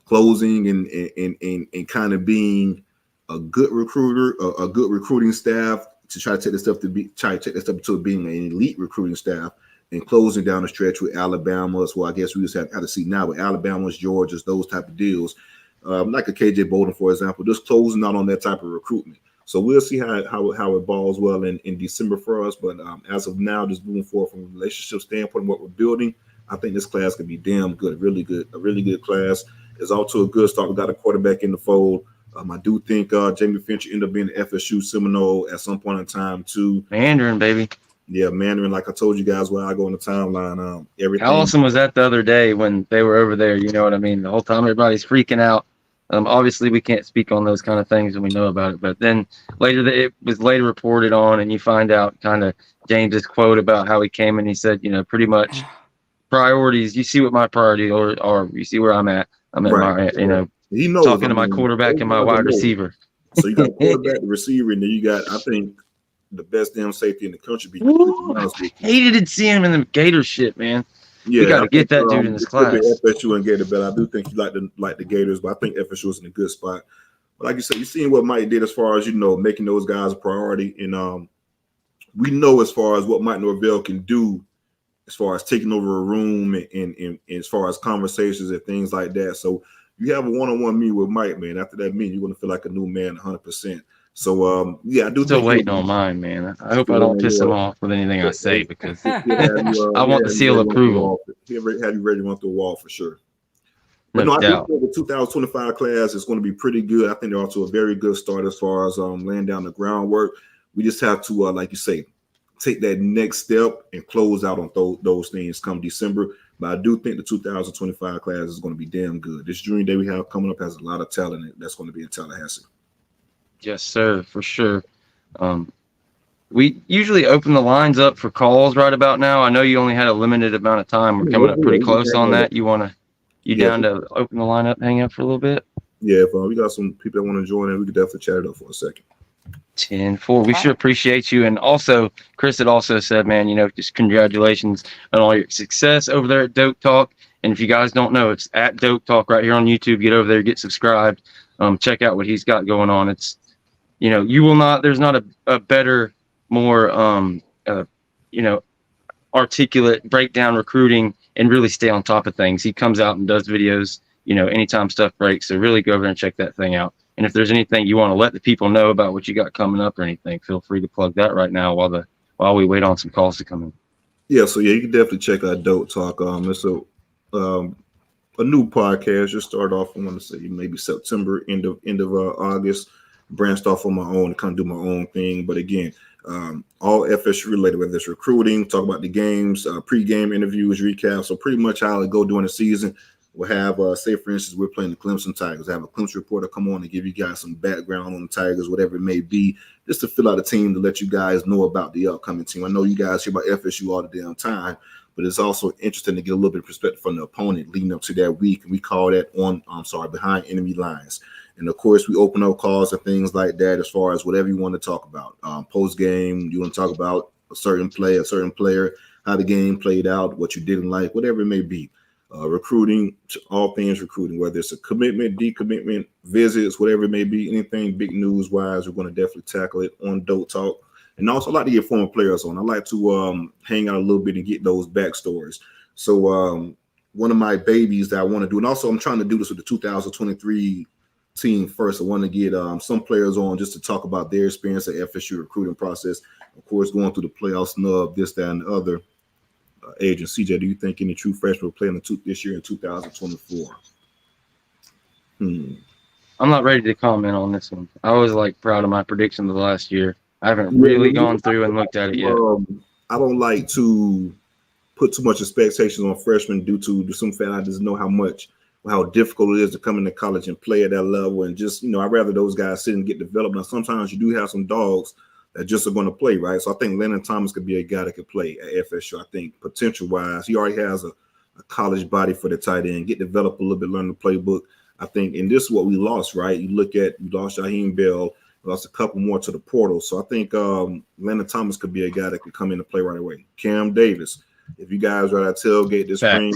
closing and kind of being a good recruiter, a good recruiting staff to try to take this stuff to being an elite recruiting staff and closing down the stretch with Alabama. So I guess we just have to see now with Alabama's, Georgia's, those type of deals, like a KJ Bolden, for example, just closing out on that type of recruitment. So we'll see how it balls well in December for us. But as of now, just moving forward from a relationship standpoint, what we're building, I think this class could be damn good, a really good class. It's off to a good start. We got a quarterback in the fold. I do think Jamie Fincher ended up being an FSU Seminole at some point in time too. Mandarin, baby. Yeah, Mandarin. Like I told you guys where I go on the timeline. Everything. How awesome was that the other day when they were over there? You know what I mean? The whole time everybody's freaking out. Obviously, we can't speak on those kind of things when we know about it. But then it was later reported on, and you find out kind of James's quote about how he came and he said, pretty much priorities. You see what my priority or you see where I'm at. I'm at right. my, he knows, talking to my quarterback and my wide receiver. So you got a quarterback, the receiver, and then you got, I think, the best damn safety in the country. I hated to see him in the Gator shit, man. Yeah, we got to get that dude in this class. FSU and Gator, but I do think you like the Gators, but I think FSU is in a good spot. But like you said, you're seeing what Mike did as far as making those guys a priority, and we know as far as what Mike Norvell can do, as far as taking over a room and as far as conversations and things like that. So you have a one-on-one meeting with Mike, man. After that meeting, you're going to feel like a new man 100%. So, I do still waiting on mine, man. I hope I don't piss him off with anything I say because I want the seal of approval. Have you ready to run through a wall for sure. But I think the 2025 class is going to be pretty good. I think they're off to a very good start as far as laying down the groundwork. We just have to, like you say, take that next step and close out on those things come December. But I do think the 2025 class is going to be damn good. This junior day we have coming up has a lot of talent that's going to be in Tallahassee. Yes, sir, for sure. We usually open the lines up for calls right about now. I know you only had a limited amount of time. We're coming up pretty close on that. You down to open the line up, hang up for a little bit? Yeah, if we got some people that want to join in, we could definitely chat it up for a second. 10-4. We sure appreciate you. And also, Chris had also said, man, just congratulations on all your success over there at Doak Talk. And if you guys don't know, it's at Doak Talk right here on YouTube. Get over there, get subscribed. Check out what he's got going on. It's, you will not, there's not a better, more, articulate breakdown recruiting and really stay on top of things. He comes out and does videos, anytime stuff breaks. So really go over and check that thing out. And if there's anything you want to let the people know about what you got coming up or anything, feel free to plug that right now while we wait on some calls to come in. Yeah, so you can definitely check out Dope Talk. It's a new podcast. Just start off, I want to say maybe September, end of August. branched off on my own and kind of do my own thing. But again, all FSU related, whether it's recruiting, talk about the games, pre-game interviews, recaps. So pretty much how it go during the season. We'll have, say, for instance, we're playing the Clemson Tigers. I have a Clemson reporter come on and give you guys some background on the Tigers, whatever it may be, just to fill out the team to let you guys know about the upcoming team. I know you guys hear about FSU all the damn time, but it's also interesting to get a little bit of perspective from the opponent leading up to that week. And we call that behind enemy lines. And of course, we open up calls and things like that as far as whatever you want to talk about. Post game, you want to talk about a certain play, a certain player, how the game played out, what you didn't like, whatever it may be. Recruiting, all things recruiting, whether it's a commitment, decommitment, visits, whatever it may be, anything big news wise, we're going to definitely tackle it on Dope Talk. And also, I like to get former players on. I like to hang out a little bit and get those backstories. So one of my babies that I want to do, and also I'm trying to do this with the 2023 team first. I want to get some players on just to talk about their experience at FSU recruiting process. Of course, going through the playoff snub, this, that, and the other. Agent CJ, do you think any true freshman will play this year in 2024? I'm not ready to comment on this one. I was proud of my prediction of the last year. I haven't really gone through and looked at it yet. I don't like to put too much expectations on freshmen due to some fact I just know how difficult it is to come into college and play at that level. And just, I'd rather those guys sit and get developed. Now, sometimes you do have some dogs that just are going to play, right? So I think Landon Thomas could be a guy that could play at FSU. I think potential-wise, he already has a college body for the tight end, get developed a little bit, learn the playbook. I think, and this is what we lost, right? You lost Shaheem Bell, lost a couple more to the portal. So I think Landon Thomas could be a guy that could come in and play right away. Cam Davis, if you guys are at tailgate this spring,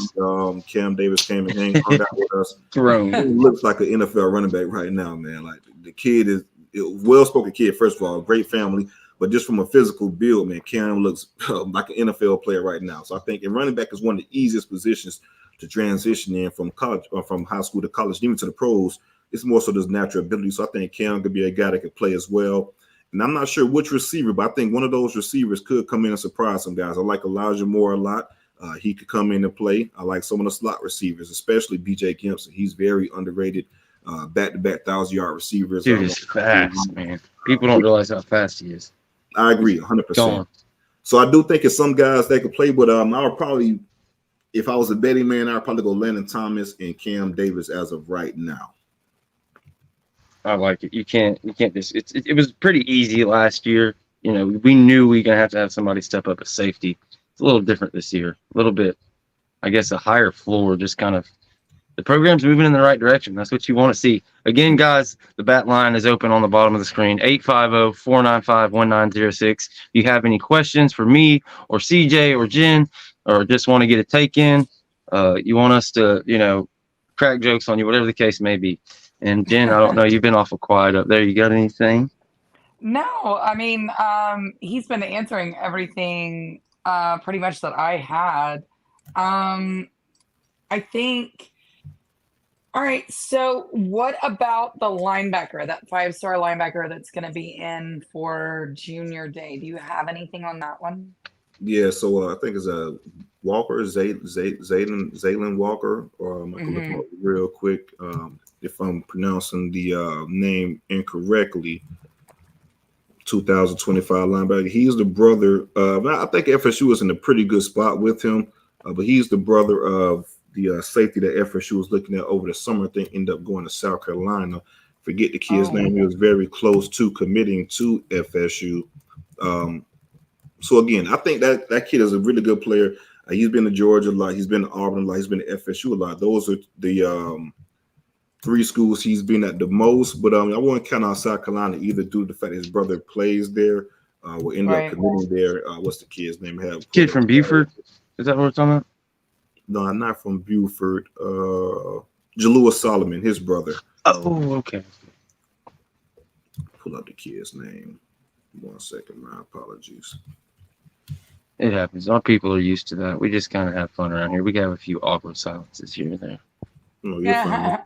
Cam Davis came and hung out with us. He looks like an NFL running back right now, man. Like the kid is well-spoken kid, first of all, great family, but just from a physical build, man, Cam looks like an NFL player right now. So I think running back is one of the easiest positions to transition in from college or from high school to college, even to the pros. It's more so this natural ability. So I think Cam could be a guy that could play as well. And I'm not sure which receiver, but I think one of those receivers could come in and surprise some guys. I like Elijah Moore a lot. He could come in and play. I like some of the slot receivers, especially BJ Gibson. He's very underrated. Back-to-back 1,000-yard receivers. Dude, he's fast, man. People don't realize how fast he is. I agree, 100%. So I do think it's some guys that could play, but I would probably, if I was a betting man, I'd probably go Landon Thomas and Cam Davis as of right now. I like it. You can't just. It was pretty easy last year. We knew we were gonna have to have somebody step up at safety. It's a little different this year. A little bit, I guess, a higher floor. Just kind of. The program's moving in the right direction. That's what you want to see. Again, guys, the bat line is open on the bottom of the screen, 850-495-1906. If you have any questions for me or CJ or Jen, or just want to get a take in, you want us to, crack jokes on you, whatever the case may be. And Jen, I don't know, you've been awful quiet up there. You got anything? No, I mean, he's been answering everything pretty much that I had. I think... All right, so what about the linebacker, that 5-star linebacker that's going to be in for junior day? Do you have anything on that one? Yeah, so I think it's a Walker, Zaylen Walker, or I'm going to look him up real quick if I'm pronouncing the name incorrectly. 2025 linebacker. He's the brother of, I think FSU is in a pretty good spot with him, but he's the brother of the safety that FSU was looking at over the summer. I think ended up going to South Carolina. Forget the kid's name. He was very close to committing to FSU. So again, I think that kid is a really good player. He's been to Georgia a lot. He's been to Auburn a lot. He's been to FSU a lot. Those are the three schools he's been at the most. But I wouldn't count out South Carolina either due to the fact that his brother plays there. Will end up committing there. What's the kid's name? Kid from Buford? Is that what we're talking about? No, not from Buford. Jalua Solomon, his brother. Oh, okay. Pull up the kid's name. 1 second, my apologies. It happens. Our people are used to that. We just kind of have fun around here. We have a few awkward silences here and there. No, you're fine.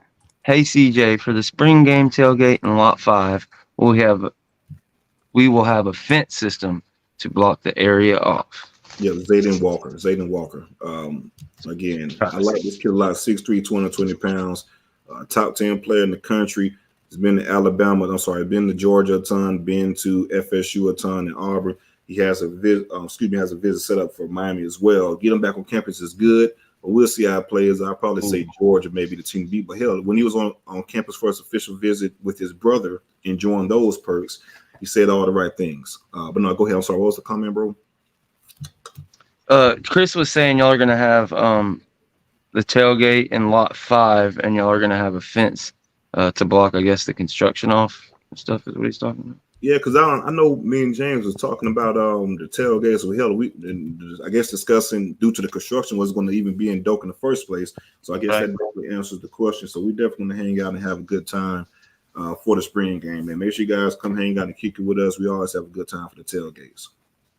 Hey, CJ, for the spring game tailgate in Lot 5, we will have a fence system to block the area off. Yeah, Zayden Walker. Again, I like this kid a lot. 6'3", 220 pounds. Top 10 player in the country. He's been to Alabama. I'm sorry, been to Georgia a ton. Been to FSU a ton and Auburn. He has a visit set up for Miami as well. Get him back on campus is good, but we'll see how it plays. I'll probably say Georgia may be the team to beat. But hell, when he was on campus for his official visit with his brother, enjoying those perks, he said all the right things. But no, go ahead. I'm sorry. What was the comment, bro? Chris was saying y'all are gonna have the tailgate in lot 5, and y'all are gonna have a fence to block, I guess, the construction off and stuff. Is what he's talking about. Yeah, because I know me and James was talking about the tailgates. So hell, I guess discussing due to the construction was going to even be in Doak in the first place. So I guess that definitely answers the question. So we definitely going to hang out and have a good time for the spring game, man. Make sure you guys come hang out and kick it with us. We always have a good time for the tailgates.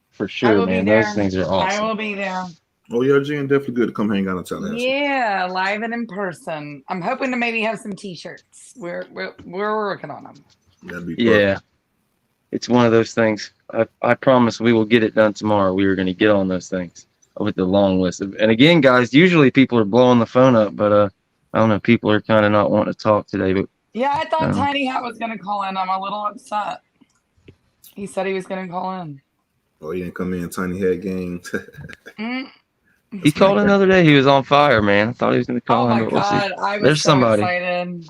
For sure, man. Those things are awesome. I will be there. Oh yeah, Jen, definitely good to come hang out in Tallahassee. Yeah, live and in person. I'm hoping to maybe have some T-shirts. We're working on them. That'd be perfect. Yeah. It's one of those things. I promise we will get it done tomorrow. We were going to get on those things with the long list. And again, guys, usually people are blowing the phone up, but I don't know. People are kind of not wanting to talk today. But yeah, I thought Tiny Hat was going to call in. I'm a little upset. He said he was going to call in. Oh, he didn't come in. Tiny Hat game. He called in the other day. He was on fire, man. I thought he was going to call in. Oh, my God. I was There's somebody. Excited.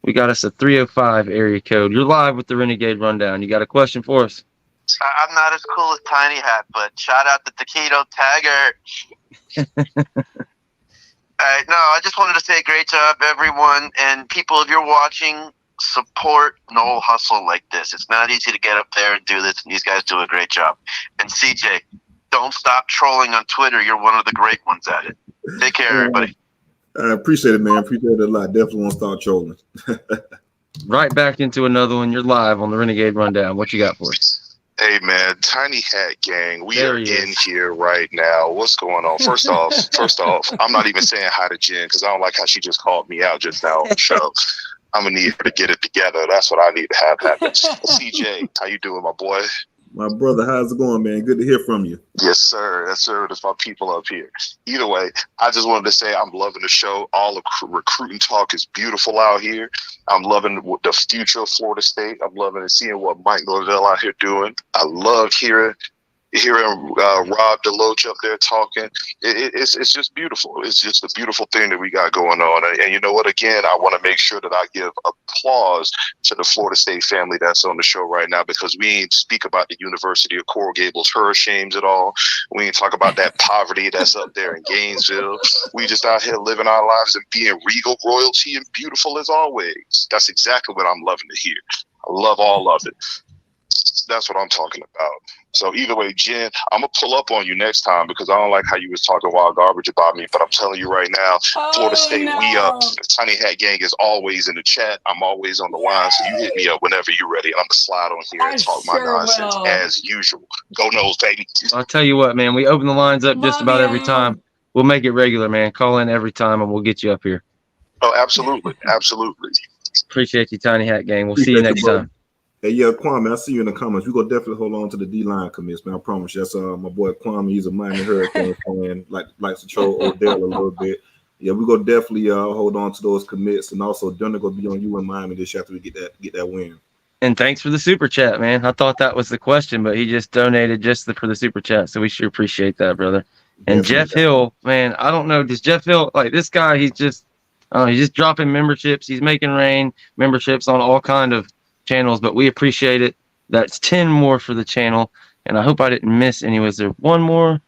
We got us a 305 area code. You're live with the Renegade Rundown. You got a question for us? I'm not as cool as Tiny Hat, but shout out to Taquito Taggart. No, I just wanted to say great job, everyone. And people, if you're watching, support Nole hustle like this. It's not easy to get up there and do this, and these guys do a great job. And CJ, don't stop trolling on Twitter. You're one of the great ones at it. Take care, everybody. I appreciate it, man. Appreciate it a lot. Definitely want to start trolling. Right back into another one. You're live on the Renegade Rundown. What you got for us? Hey, man, Tiny Hat Gang, we are in here right now. What's going on? First off, I'm not even saying hi to Jen because I don't like how she just called me out just now on the show. I'm going to need her to get it together. That's what I need to have happen. CJ, how you doing, my boy? My brother, how's it going, man? Good to hear from you. Yes, sir. Yes, sir. That's my people up here. Either way, I just wanted to say I'm loving the show. All the recruiting talk is beautiful out here. I'm loving the future of Florida State. I'm loving seeing what Mike Norvell out here doing. I love hearing Rob Deloach up there talking. It's just beautiful. It's just a beautiful thing that we got going on. And you know what? Again, I want to make sure that I give applause to the Florida State family that's on the show right now, because we ain't speak about the University of Coral Gables hurricanes at all. We ain't talk about that poverty that's up there in Gainesville. We just out here living our lives and being regal royalty and beautiful as always. That's exactly what I'm loving to hear. I love all of it. That's what I'm talking about. So either way, Jen, I'm going to pull up on you next time because I don't like how you was talking wild garbage about me. But I'm telling you right now, Florida State, we up. Tiny Hat Gang is always in the chat. I'm always on the line. So you hit me up whenever you're ready. And I'm going to slide on here and talk my nonsense as usual. Go Noles, baby. I'll tell you what, man. We open the lines up just about every time. We'll make it regular, man. Call in every time and we'll get you up here. Oh, absolutely. Absolutely. Appreciate you, Tiny Hat Gang. We'll see you next time. Hey, yeah, Kwame, I see you in the comments. We're going to definitely hold on to the D-line commits, man. I promise you. That's my boy Kwame. He's a Miami Hurricane fan, likes to troll Odell a little bit. Yeah, we're going to definitely hold on to those commits. And also, Dunner going to be on you in Miami this year after we get that win. And thanks for the super chat, man. I thought that was the question, but he just donated for the super chat. So we sure appreciate that, brother. And definitely. Jeff Hill, man, I don't know. Does Jeff Hill, like this guy, he's just dropping memberships. He's making rain memberships on all kind of channels, but we appreciate it. That's 10 more for the channel, and I hope I didn't miss any. Was there one more?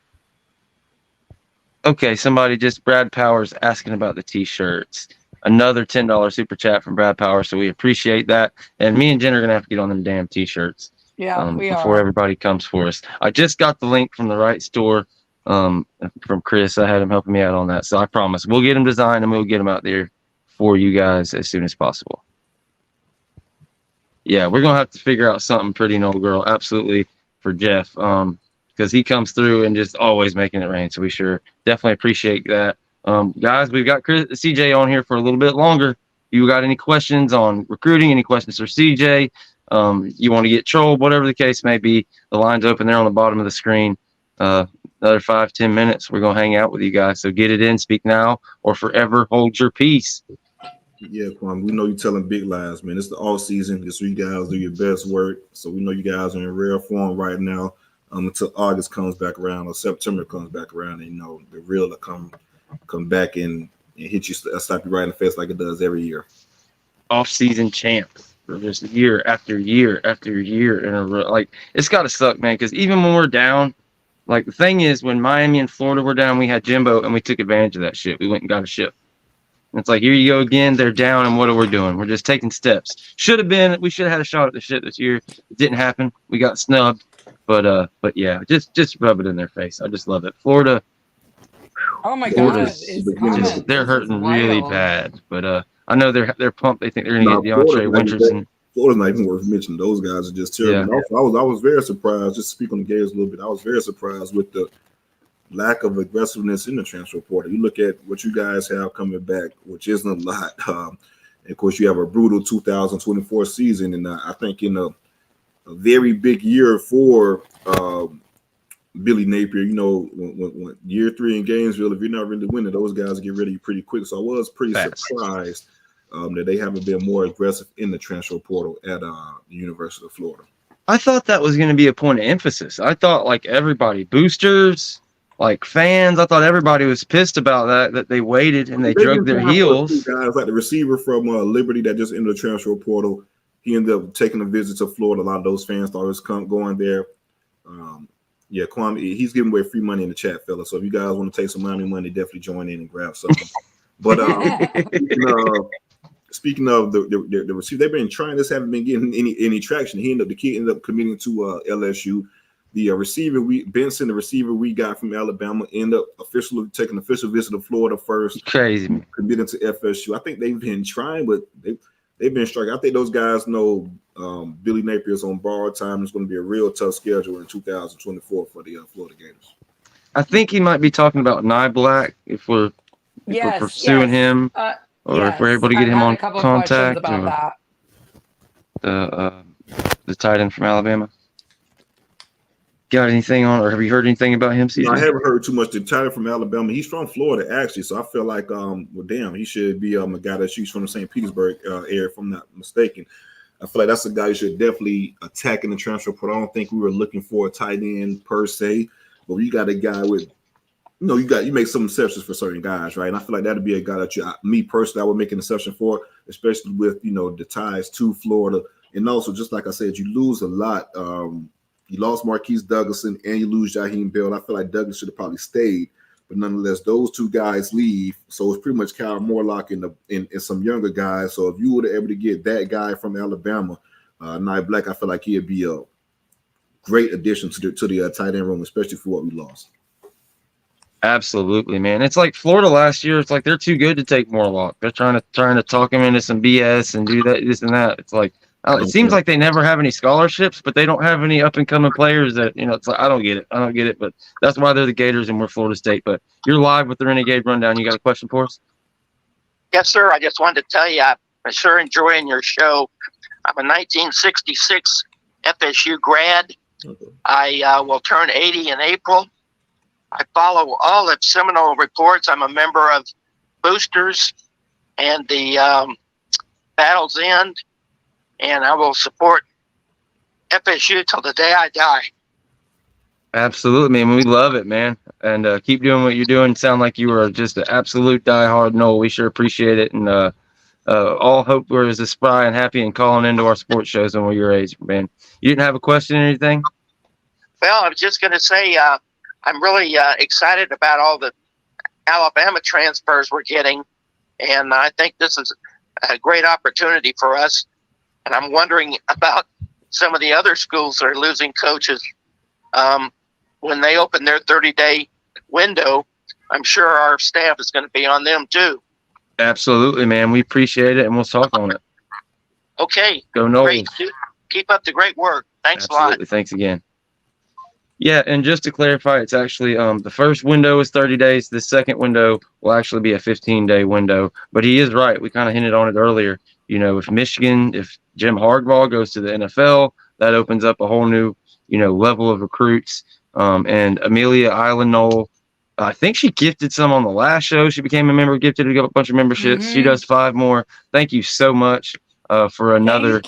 Okay, Brad Powers asking about the t-shirts. Another $10 super chat from Brad Powers, so we appreciate that. And me and Jen are gonna have to get on them damn t-shirts. Yeah, before everybody comes for us. I just got the link from the right store from Chris. I had him helping me out on that, so I promise we'll get them designed and we'll get them out there for you guys as soon as possible. Yeah, we're going to have to figure out something pretty Nole girl, absolutely, for Jeff, because he comes through and just always making it rain. So we sure definitely appreciate that. Guys, we've got CJ on here for a little bit longer. You got any questions on recruiting, any questions for CJ, you want to get trolled, whatever the case may be, the line's open there on the bottom of the screen. Another 5-10 minutes, we're going to hang out with you guys. So get it in, speak now, or forever hold your peace. Yeah, Kwame, we know you're telling big lies, man. It's the off season. It's where you guys do your best work. So we know you guys are in rare form right now. Until August comes back around or September comes back around, and the real will come back and hit you, slap you right in the face like it does every year. Off-season champs for just year after year after year in a row. Like, it's got to suck, man. Because even when we're down, like the thing is, when Miami and Florida were down, we had Jimbo and we took advantage of that shit. We went and got a ship. And it's like, here you go again. They're down, and what are we doing? We're just taking steps. We should have had a shot at the shit this year. It didn't happen. We got snubbed. But yeah, just rub it in their face. I just love it. Florida. Oh my Florida's God, they're hurting really bad. But I know they're pumped. They think they're gonna get DeAndre Winters. Florida's not even worth mentioning. Those guys are just terrible. Yeah. Also, I was very surprised. Just to speak on the Gators a little bit, I was very surprised with the lack of aggressiveness in the transfer portal. You look at what you guys have coming back, which isn't a lot. And of course, you have a brutal 2024 season, and I think in a very big year for Billy Napier. When year 3 in Gainesville, if you're not really winning, those guys get rid of you pretty quick. So I was pretty surprised that they haven't been more aggressive in the transfer portal at the University of Florida. I thought that was going to be a point of emphasis. I thought like everybody, boosters, like fans, I thought everybody was pissed about that they waited and they drug their heels. Guys like the receiver from Liberty that just entered the transfer portal, he ended up taking a visit to Florida. A lot of those fans thought it was going there. Yeah, Kwame, he's giving away free money in the chat, fella. So if you guys want to take some money, definitely join in and grab something. But speaking of the receiver, they've been trying this, haven't been getting any traction. The kid ended up committing to LSU. The receiver Benson, the receiver we got from Alabama, ended up taking an official visit to Florida first. Crazy, man. Committing to FSU. I think they've been trying, but they've been struggling. I think those guys know Billy Napier's on borrowed time. It's going to be a real tough schedule in 2024 for the Florida Gators. I think he might be talking about Nye Black if we're pursuing him, or if we're able to get him on contact. About that. The tight end from Alabama. Got anything on, or have you heard anything about him, CJ? No, I haven't heard too much. The tight end from Alabama, he's from Florida actually, so I feel like, he should be a guy that shoots from the St. Petersburg area, if I'm not mistaken. I feel like that's a guy you should definitely attack in the transfer portal. I don't think we were looking for a tight end per se, but you got a guy with, you make some exceptions for certain guys, right? And I feel like that'd be a guy that me personally, I would make an exception for, especially with the ties to Florida, and also just like I said, you lose a lot. You lost Marquise Douglason and you lose Jaheim Bell. I feel like Douglas should have probably stayed, but nonetheless, those two guys leave. So it's pretty much Kyle Morlock and some younger guys. So if you were able to get that guy from Alabama, Nye Black, I feel like he'd be a great addition to the tight end room, especially for what we lost. Absolutely, man. It's like Florida last year. It's like they're too good to take Morlock. They're trying to talk him into some BS and do that, this and that. It's like, it seems like they never have any scholarships, but they don't have any up and coming players that, it's like, I don't get it, but that's why they're the Gators and we're Florida State. But you're live with the Renegade Rundown. You got a question for us? Yes, sir. I just wanted to tell you, I'm sure enjoying your show. I'm a 1966 FSU grad. I will turn 80 in April. I follow all of Seminole reports. I'm a member of Boosters and the Battle's End. And I will support FSU till the day I die. Absolutely, man. We love it, man. And keep doing what you're doing. Sound like you are just an absolute diehard Nole. We sure appreciate it. And all hope we're as spry and happy and calling into our sports shows when we're your age, man. You didn't have a question or anything? Well, I was just going to say I'm really excited about all the Alabama transfers we're getting. And I think this is a great opportunity for us. And I'm wondering about some of the other schools that are losing coaches. When they open their 30-day window, I'm sure our staff is going to be on them too. Absolutely, man. We appreciate it, and we'll talk on it. Okay. Go Noles. Great. Keep up the great work. Thanks a lot. Thanks again. Yeah, and just to clarify, it's actually the first window is 30 days. The second window will actually be a 15-day window. But he is right. We kind of hinted on it earlier. If Jim Harbaugh goes to the NFL, that opens up a whole new, level of recruits. And Amelia Island Nole, I think she gifted some on the last show. She became a member, gifted a bunch of memberships. She does 5 more. Thank you so much for another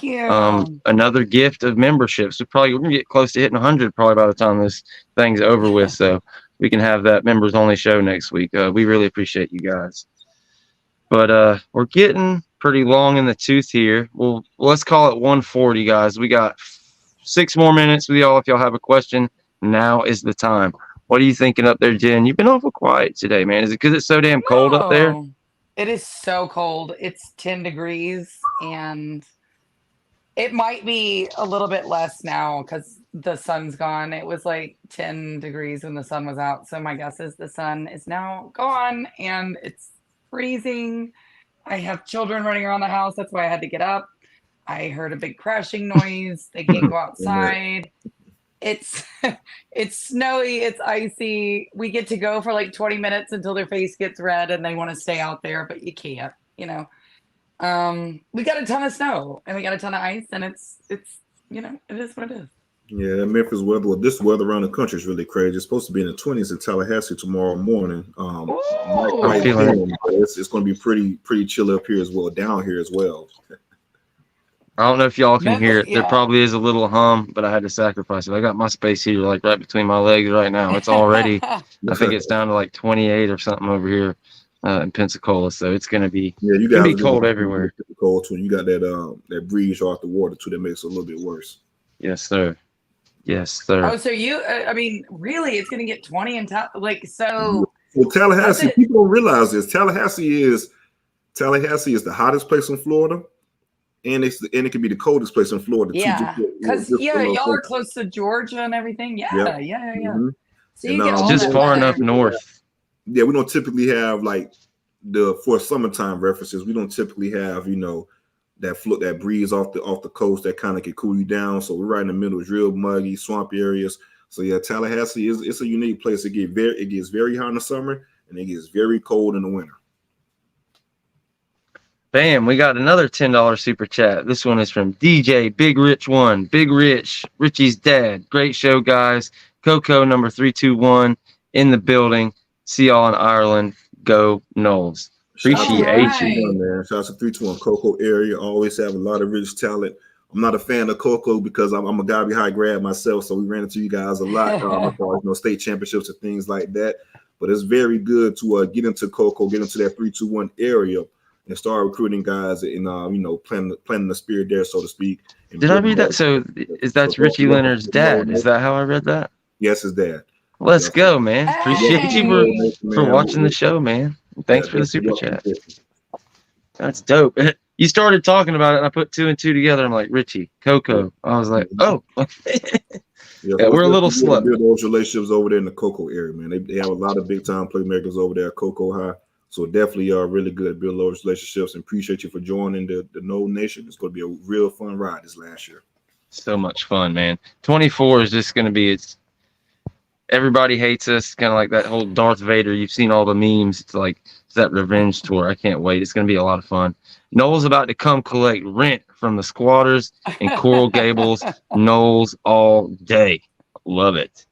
another gift of memberships. We're gonna get close to hitting 100 probably by the time this thing's over with. So we can have that members only show next week. We really appreciate you guys. But we're getting pretty long in the tooth here. Well, let's call it 140, guys. We got 6 more minutes with y'all. If y'all have a question, now is the time. What are you thinking up there, Jen? You've been awful quiet today, man. Is it because it's so damn cold up there? It is so cold. It's 10 degrees, and it might be a little bit less now because the sun's gone. It was like 10 degrees when the sun was out. So my guess is the sun is now gone, and it's freezing. I have children running around the house. That's why I had to get up. I heard a big crashing noise. They can't go outside. It's snowy, it's icy. We get to go for like 20 minutes until their face gets red and they want to stay out there, but you can't, you know. We got a ton of snow and we got a ton of ice, and it's you know, it is what it is. Yeah, Memphis weather. Well, this weather around the country is really crazy. It's supposed to be in the 20s in Tallahassee tomorrow morning. It's going to be pretty chilly up here as well, down here as well. I don't know if y'all can hear it. Yeah. There probably is a little hum, but I had to sacrifice it. I got my space heater like right between my legs right now. It's already, I think it's down to like 28 or something over here in Pensacola. So it's going to be, cold everywhere. Cold too. You got that breeze off the water too that makes it a little bit worse. Yes, sir. Yes, sir. Oh, so I mean, really, it's going to get 20 and so. Well, Tallahassee, people don't realize this. Tallahassee is the hottest place in Florida. And it can be the coldest place in Florida too. Yeah, because y'all are close to Georgia and everything. Yeah. Mm-hmm. So you get just far enough north. Yeah, we don't typically have like for summertime references. We don't typically have that breeze off the coast that kind of can cool you down. So we're right in the middle. It's real muggy, swampy areas. So yeah, Tallahassee it's a unique place. It gets very hot in the summer and it gets very cold in the winter. Bam, we got another $10 super chat. This one is from DJ Big Rich 1. Big Rich, Richie's dad. Great show, guys. Coco number 321 in the building. See y'all in Ireland. Go Noles. Appreciate you. Man. Shout out to 321 Coco area. Always have a lot of rich talent. I'm not a fan of Coco because I'm a guy behind grad myself, so we ran into you guys a lot as far as state championships and things like that. But it's very good to get into Coco, get into that 321 area, and start recruiting guys and planting the spirit there, so to speak. Did I read that? So that's Richie Leonard's dad? Is that how I read that? Yes, his dad. Let's go, man. Appreciate you for watching the show, man. Thanks for the super chat. That's dope. You started talking about it, and I put 2 and 2 together. I'm like, Richie, Coco. I was like, oh. We're a little slow. Build those relationships over there in the Coco area, man. They have a lot of big time playmakers over there at Coco High. So definitely are really good at building those relationships, and appreciate you for joining the Nole Nation. It's going to be a real fun ride this last year. So much fun, man. 24 is just going to be, everybody hates us, kind of like that whole Darth Vader. You've seen all the memes. It's that revenge tour. I can't wait. It's going to be a lot of fun. Nole's about to come collect rent from the squatters in Coral Gables. Nole's all day. Love it.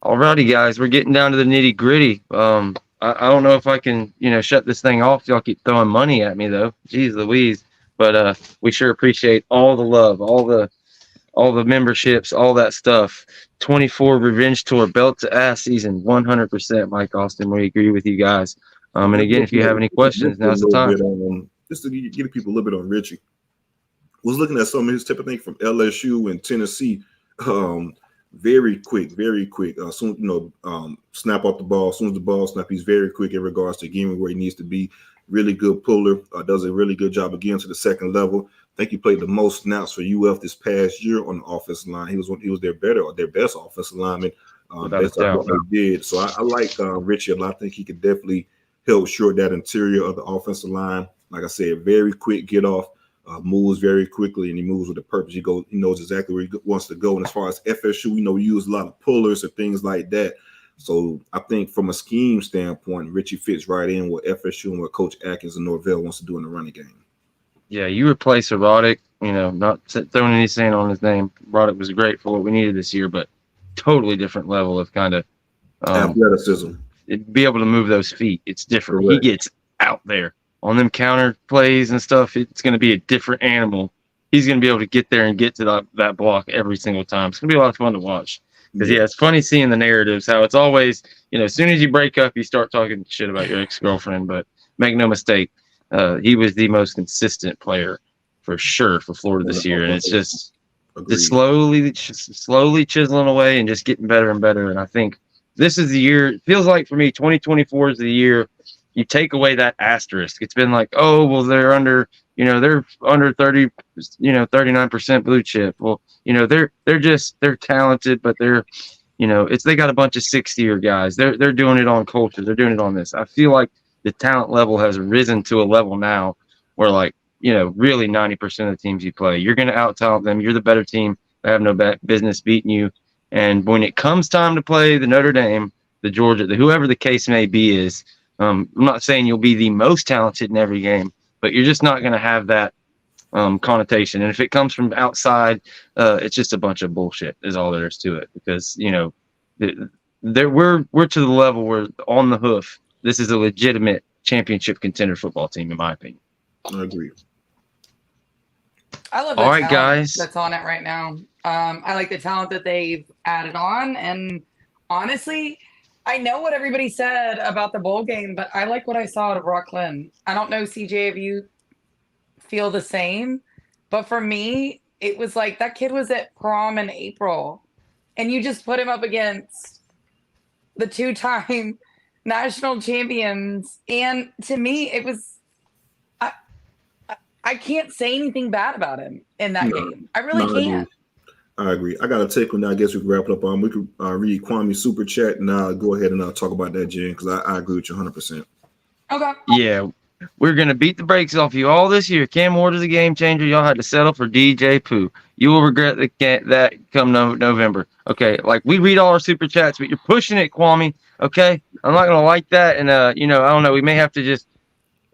Alrighty, guys, we're getting down to the nitty gritty. I don't know if I can, shut this thing off. Y'all keep throwing money at me though. Jeez Louise. But we sure appreciate all the love, all the memberships, all that stuff. 24 Revenge Tour, belt to ass season, 100%. Mike Austin, we agree with you guys. And again, if you have any questions, now's the time. Just to give people a little bit on Richie. Was looking at some of his type of thing from LSU and Tennessee. Very quick. Soon, snap off the ball. As soon as the ball snap, he's very quick in regards to getting where he needs to be. Really good puller. Does a really good job again to the second level. I think he played the most snaps for UF this past year on the offensive line. He was their best offensive lineman. That's what they did. So I like Richie a lot. I think he could definitely help short that interior of the offensive line. Like I said, very quick get off. Moves very quickly, and he moves with a purpose. He knows exactly where he wants to go. And as far as FSU, we use a lot of pullers and things like that. So I think from a scheme standpoint, Richie fits right in with FSU and what Coach Atkins and Norvell wants to do in the running game. Yeah, you replace Roddick, not throwing any sand on his name. Roddick was great for what we needed this year, but totally different level of kind of Athleticism. Be able to move those feet. It's different. Correct. He gets out there on them counter plays and stuff. It's going to be a different animal. He's going to be able to get there and get to that block every single time. It's going to be a lot of fun to watch. Because, it's funny seeing the narratives, how it's always, as soon as you break up, you start talking shit about your ex-girlfriend. But make no mistake, he was the most consistent player for sure for Florida this year. And it's just slowly chiseling away and just getting better and better. And I think this is the year. It feels like for me, 2024 is the year you take away that asterisk. It's been like, oh, well, they're under 30, 39% blue chip. Well, they're talented, but they're, they got a bunch of 6-year guys. They're doing it on culture. They're doing it on this. I feel like the talent level has risen to a level now where, like, really 90% of the teams you play, you're going to out-talent them. You're the better team. They have no business beating you. And when it comes time to play the Notre Dame, the Georgia, whoever the case may be is, I'm not saying you'll be the most talented in every game, but you're just not going to have that connotation. And if it comes from outside, it's just a bunch of bullshit is all there is to it. Because, we're to the level where on the hoof, this is a legitimate championship contender football team, in my opinion. I agree. I love the all right, talent guys. that's on it right now. I like the talent that they've added on. And honestly, I know what everybody said about the bowl game, but I like what I saw out of Brock Glenn. I don't know, CJ, if you feel the same, but for me, it was like that kid was at prom in April, and you just put him up against the 2-time national champions. And to me, it was, I can't say anything bad about him in that game. I really can't. I agree. I got a take on that. I guess we can wrap it up. We could read Kwame's super chat and go ahead and talk about that, Jen, because I agree with you 100%. Okay. Yeah, we're going to beat the brakes off you all this year. Cam Ward is a game changer. Y'all had to settle for DJ Pooh. You will regret that come November. Okay, like we read all our super chats, but you're pushing it, Kwame. Okay, I'm not going to like that. And, I don't know.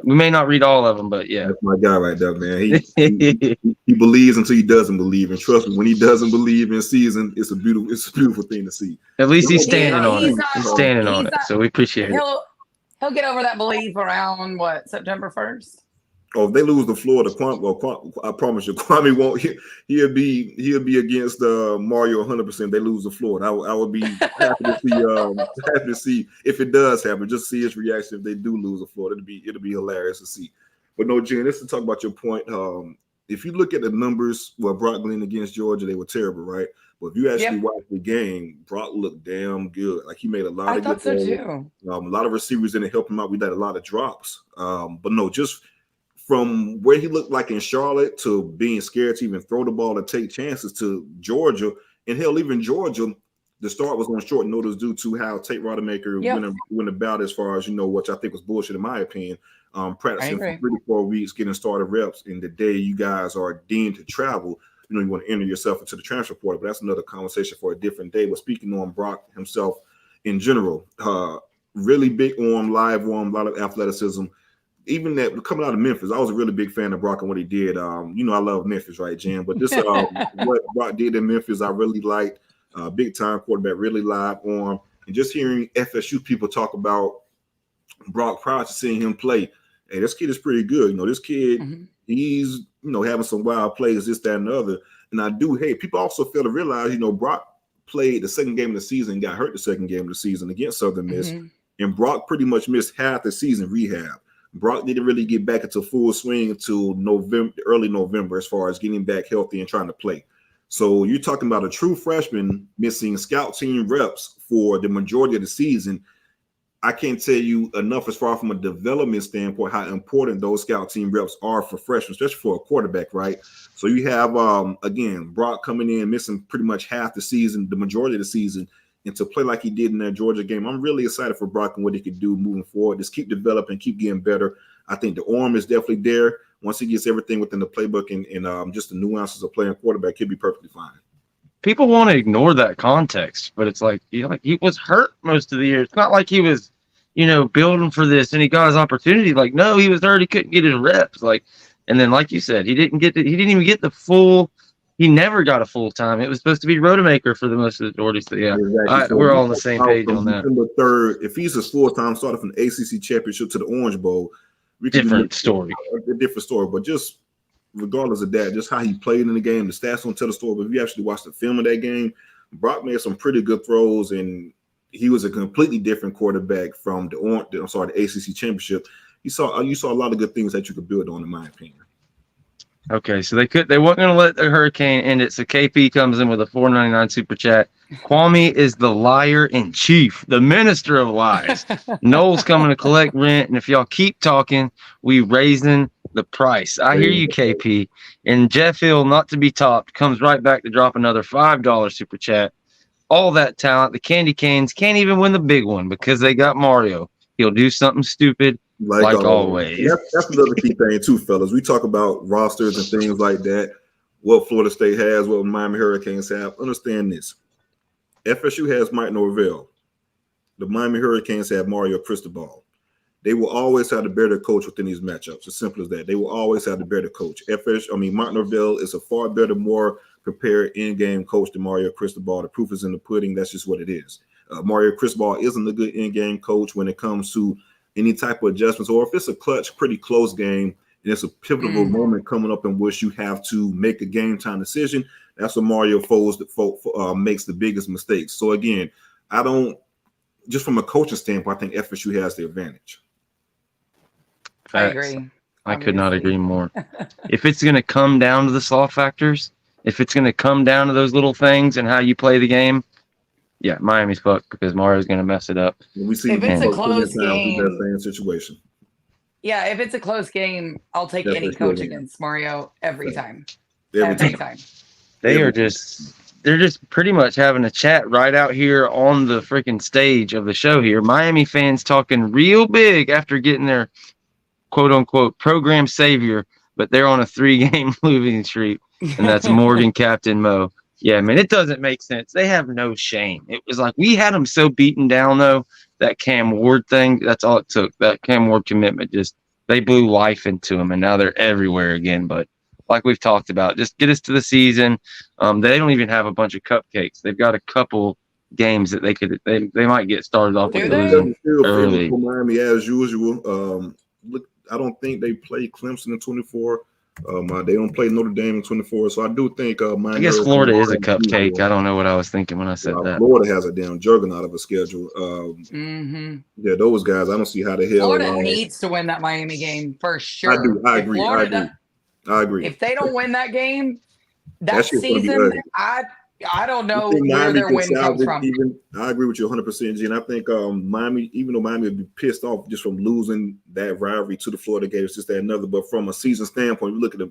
We may not read all of them, but yeah. That's my guy right there, man. He believes until he doesn't believe. And trust me, when he doesn't believe in season, it's a beautiful thing to see. At least he's standing on it. He's standing on it. So we appreciate it. He'll get over that belief around September 1st. Oh, if they lose to Florida, I promise you, Kwame won't. He'll be against Mario 100%. They lose to Florida. I would be happy to see if it does happen. Just see his reaction if they do lose to Florida. It'll be hilarious to see. But no, Jen, let's talk about your point. If you look at the numbers, Brock Glenn against Georgia, they were terrible, right? But if you actually watch the game, Brock looked damn good. Like he made a lot of good plays. I thought so too. A lot of receivers didn't help him out. We had a lot of drops. But no, just from where he looked like in Charlotte to being scared to even throw the ball and take chances to Georgia, and hell, even Georgia, the start was on short notice due to how Tate Rodemaker went about as far as, which I think was bullshit in my opinion. Practicing for 3 to 4 weeks, getting started reps, and the day you guys are deemed to travel, you want to enter yourself into the transfer portal. But that's another conversation for a different day. But speaking on Brock himself in general, really big arm, live arm, a lot of athleticism. Even that coming out of Memphis, I was a really big fan of Brock and what he did. I love Memphis, right, Jan? But this what Brock did in Memphis, I really liked. Big time quarterback, really live arm, and just hearing FSU people talk about Brock prior to seeing him play. Hey, this kid is pretty good. This kid, he's having some wild plays, this, that, and the other. And people also fail to realize, Brock played the second game of the season, got hurt the second game of the season against Southern Miss, and Brock pretty much missed half the season rehab. Brock didn't really get back into full swing until early November, as far as getting back healthy and trying to play. So you're talking about a true freshman missing scout team reps for the majority of the season. I can't tell you enough as far from a development standpoint how important those scout team reps are for freshmen, especially for a quarterback, right? So you have, again, Brock coming in, missing pretty much half the season, the majority of the season, and to play like he did in that Georgia game. I'm really excited for Brock and what he could do moving forward. Just keep developing, keep getting better. I think the arm is definitely there. Once he gets everything within the playbook and just the nuances of playing quarterback, he'll be perfectly fine. People want to ignore that context, but it's like, he was hurt most of the year. It's not like he was, building for this and he got his opportunity. Like, no, he was hurt. He couldn't get his reps. And then, like you said, he didn't even get the full he never got a full time. It was supposed to be Rodemaker for the most of the majority. So yeah, Exactly. So we're all on the same page on that. December 3rd, if he's a full-time starter from the ACC championship to the Orange Bowl, we could Different story. A different story. But just regardless of that, just how he played in the game, the stats don't tell the story. But if you actually watch the film of that game, Brock made some pretty good throws, and he was a completely different quarterback from the ACC championship. You saw a lot of good things that you could build on, in my opinion. Okay, so they weren't going to let the hurricane end it. So KP comes in with a $4.99 super chat. Kwame is the liar in chief, the minister of lies. Nole's coming to collect rent, and if y'all keep talking, we raising the price. I hear you, KP. And Jeff Hill, not to be topped, comes right back to drop another $5 super chat. All that talent, the Candy Canes can't even win the big one because they got Mario. He'll do something stupid. Like always. That's another key thing too, fellas. We talk about rosters and things like that. What Florida State has, what Miami Hurricanes have. Understand this. FSU has Mike Norvell. The Miami Hurricanes have Mario Cristobal. They will always have the better coach within these matchups. As simple as that. They will always have the better coach. Mike Norvell is a far better, more prepared in-game coach than Mario Cristobal. The proof is in the pudding. That's just what it is. Mario Cristobal isn't a good in-game coach when it comes to any type of adjustments, or if it's a clutch, pretty close game, and it's a pivotal moment coming up in which you have to make a game time decision. That's what Mario makes the biggest mistakes. So again, just from a coaching standpoint, I think FSU has the advantage. I agree. I could not agree more. If it's going to come down to the soft factors, if it's going to come down to those little things and how you play the game, yeah, Miami's fucked because Mario's going to mess it up. We see if it's a close game, that same situation. Yeah, if it's a close game, I'll take any coach against Mario every time. Every time. They're just pretty much having a chat right out here on the freaking stage of the show here. Miami fans talking real big after getting their quote unquote program savior, but they're on a 3-game losing streak, and that's Morgan Captain Mo. Yeah, man, it doesn't make sense. They have no shame. It was like we had them so beaten down, though, that Cam Ward thing, that's all it took. That Cam Ward commitment, they blew life into them, and now they're everywhere again. But like we've talked about, just get us to the season. They don't even have a bunch of cupcakes. They've got a couple games that they might get started off with losing early. Miami, as usual. I don't think they play Clemson in 24. They don't play Notre Dame in 24, so I do think I guess Florida is a cupcake. I don't know what I was thinking when I said that. Florida has a damn juggernaut of a schedule. Yeah, those guys, I don't see how the hell Florida needs to win that Miami game for sure. I agree. I agree. If they don't win that game, that season, I don't know where their win comes from. I agree with you 100%, G. And I think Miami, even though Miami would be pissed off just from losing that rivalry to the Florida Gators, just that another. But from a season standpoint, you look at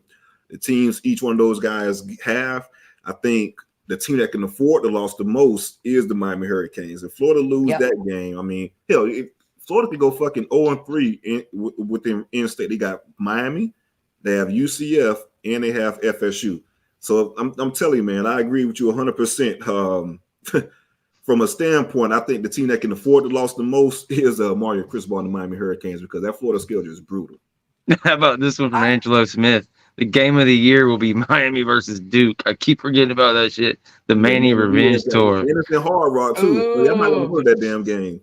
the teams each one of those guys have. I think the team that can afford to lose the most is the Miami Hurricanes. If Florida lose that game, I mean, hell, if Florida could go fucking 0-3 within in-state. They got Miami, they have UCF, and they have FSU. So I'm telling you, man, I agree with you 100%. From a standpoint, I think the team that can afford to lose the most is Mario Cristobal and the Miami Hurricanes, because that Florida schedule is brutal. How about this one from Angelo Smith? The game of the year will be Miami versus Duke. I keep forgetting about that shit. The Manny Revenge Tour. And it's in Hard Rock, too. So I might want to win that damn game.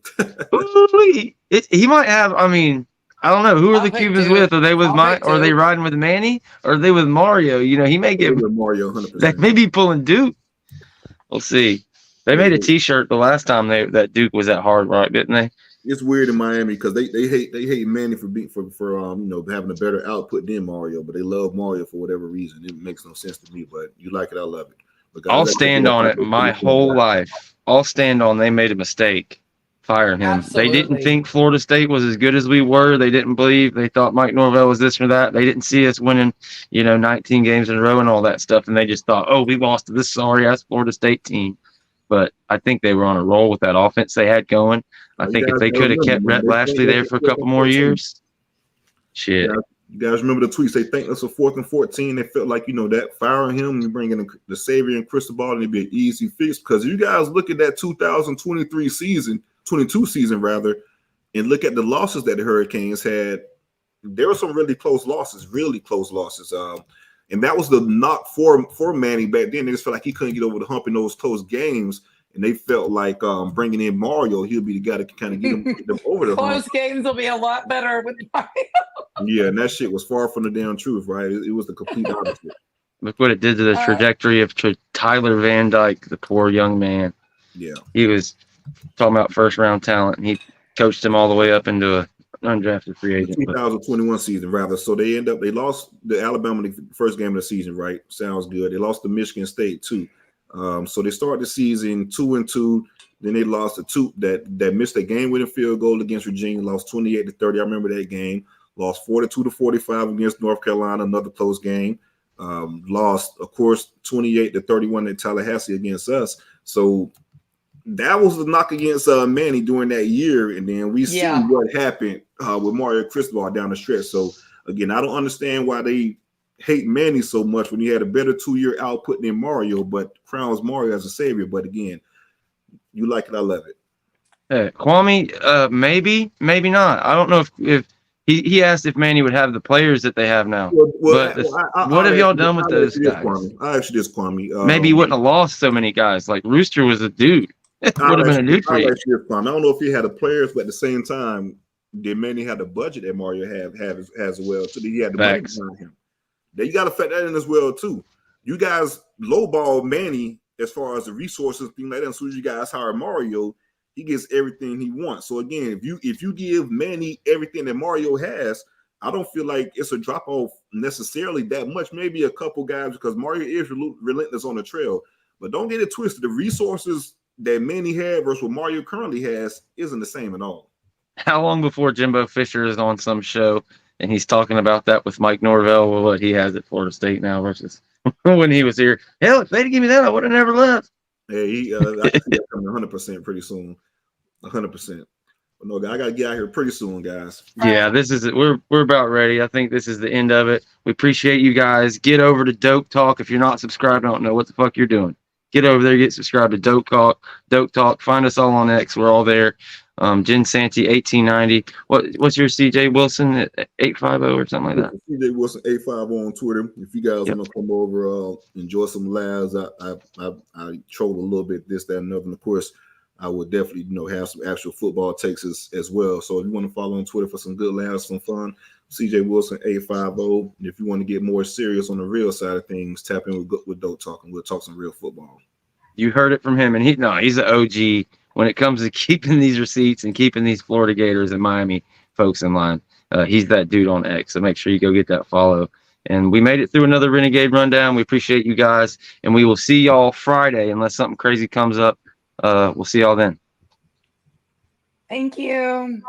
He might have, I mean, I don't know. Who are the Cubans with? Are they with are they riding with Manny? Or are they with Mario? You know, he may get Mario 100%. They may be pulling Duke. We'll see. They made a T-shirt the last time that Duke was at Hard Rock, didn't they? It's weird in Miami because they hate Manny for having a better output than Mario, but they love Mario for whatever reason. It makes no sense to me, but you like it, I love it. I'll stand on it my whole life. I'll stand on they made a mistake firing him. Absolutely. They didn't think Florida State was as good as we were. They didn't believe. They thought Mike Norvell was this or that. They didn't see us winning, 19 games in a row and all that stuff, and they just thought, oh, we lost to this sorry-ass Florida State team. But I think they were on a roll with that offense they had going. I think if they could have kept Rhett Lashley there for a couple more years, shit. You guys remember the tweets? They think that's a 4th and 14. They felt like, that firing him and bringing in the Savior and Cristobal, and it'd be an easy fix. Because you guys look at that 2023 season, 22 season rather, and look at the losses that the Hurricanes had, there were some really close losses. And that was the knock for Manny back then. They just felt like he couldn't get over the hump in those close games. And they felt like bringing in Mario, he'll be the guy that can kind of get them over the Close hump. games will be a lot better with Mario. Yeah, and that shit was far from the damn truth, right? It was the complete opposite. Look what it did to the trajectory of Tyler Van Dyke, the poor young man. Yeah. He was talking about first-round talent, and he coached him all the way up into a undrafted free agent. The 2021 season, rather. So they lost the Alabama the first game of the season, right? Sounds good. They lost to Michigan State, too. So they started the season 2-2. Then they lost that missed a game-winning field goal against Virginia, lost 28-30. I remember that game. Lost 42-45 against North Carolina, another close game. Lost, of course, 28-31 at Tallahassee against us. So that was the knock against Manny during that year. And then we see what happened with Mario Cristobal down the stretch. So, again, I don't understand why they hate Manny so much when he had a better 2-year output than Mario, but crowns Mario as a savior. But, again, you like it, I love it. Kwame, maybe not. I don't know if he asked if Manny would have the players that they have now. What have y'all done with those guys? I actually just Kwame. Maybe he wouldn't have lost so many guys. Like Rooster was a dude. It would have been a dude for you. I don't know if he had the players, but at the same time, did Manny have the budget that Mario has as well? So he had the money behind him. Then you got to factor that in as well too. You guys lowball Manny as far as the resources, things like that. As soon as you guys hire Mario, he gets everything he wants. So again, if you give Manny everything that Mario has, I don't feel like it's a drop off necessarily that much. Maybe a couple guys because Mario is relentless on the trail. But don't get it twisted. The resources that Manny had versus what Mario currently has isn't the same at all. How long before Jimbo Fisher is on some show and he's talking about that with Mike Norvell or what he has at Florida State now versus when he was here? Hell, if they'd give me that, I would have never left. Yeah, I see that coming 100% pretty soon. 100%. But no, I got to get out here pretty soon, guys. Yeah, this is it. We're about ready. I think this is the end of it. We appreciate you guys. Get over to Dope Talk. If you're not subscribed, I don't know what the fuck you're doing. Get over there, get subscribed to Dope Talk. Find us all on X. We're all there. Jen Santi 1890. What's your CJ Wilson 850 or something like that? CJ Wilson 850 on Twitter. If you guys want to come over, enjoy some laughs. I troll a little bit, this, that, and other. And of course, I would definitely have some actual football takes as well. So if you want to follow on Twitter for some good laughs, some fun, CJ Wilson 850. If you want to get more serious on the real side of things, tap in with Dope Talk and we'll talk some real football. You heard it from him, and he's an OG when it comes to keeping these receipts and keeping these Florida Gators and Miami folks in line. He's that dude on X, so make sure you go get that follow. And we made it through another Renegade Rundown. We appreciate you guys, and we will see y'all Friday unless something crazy comes up. We'll see y'all then. Thank you.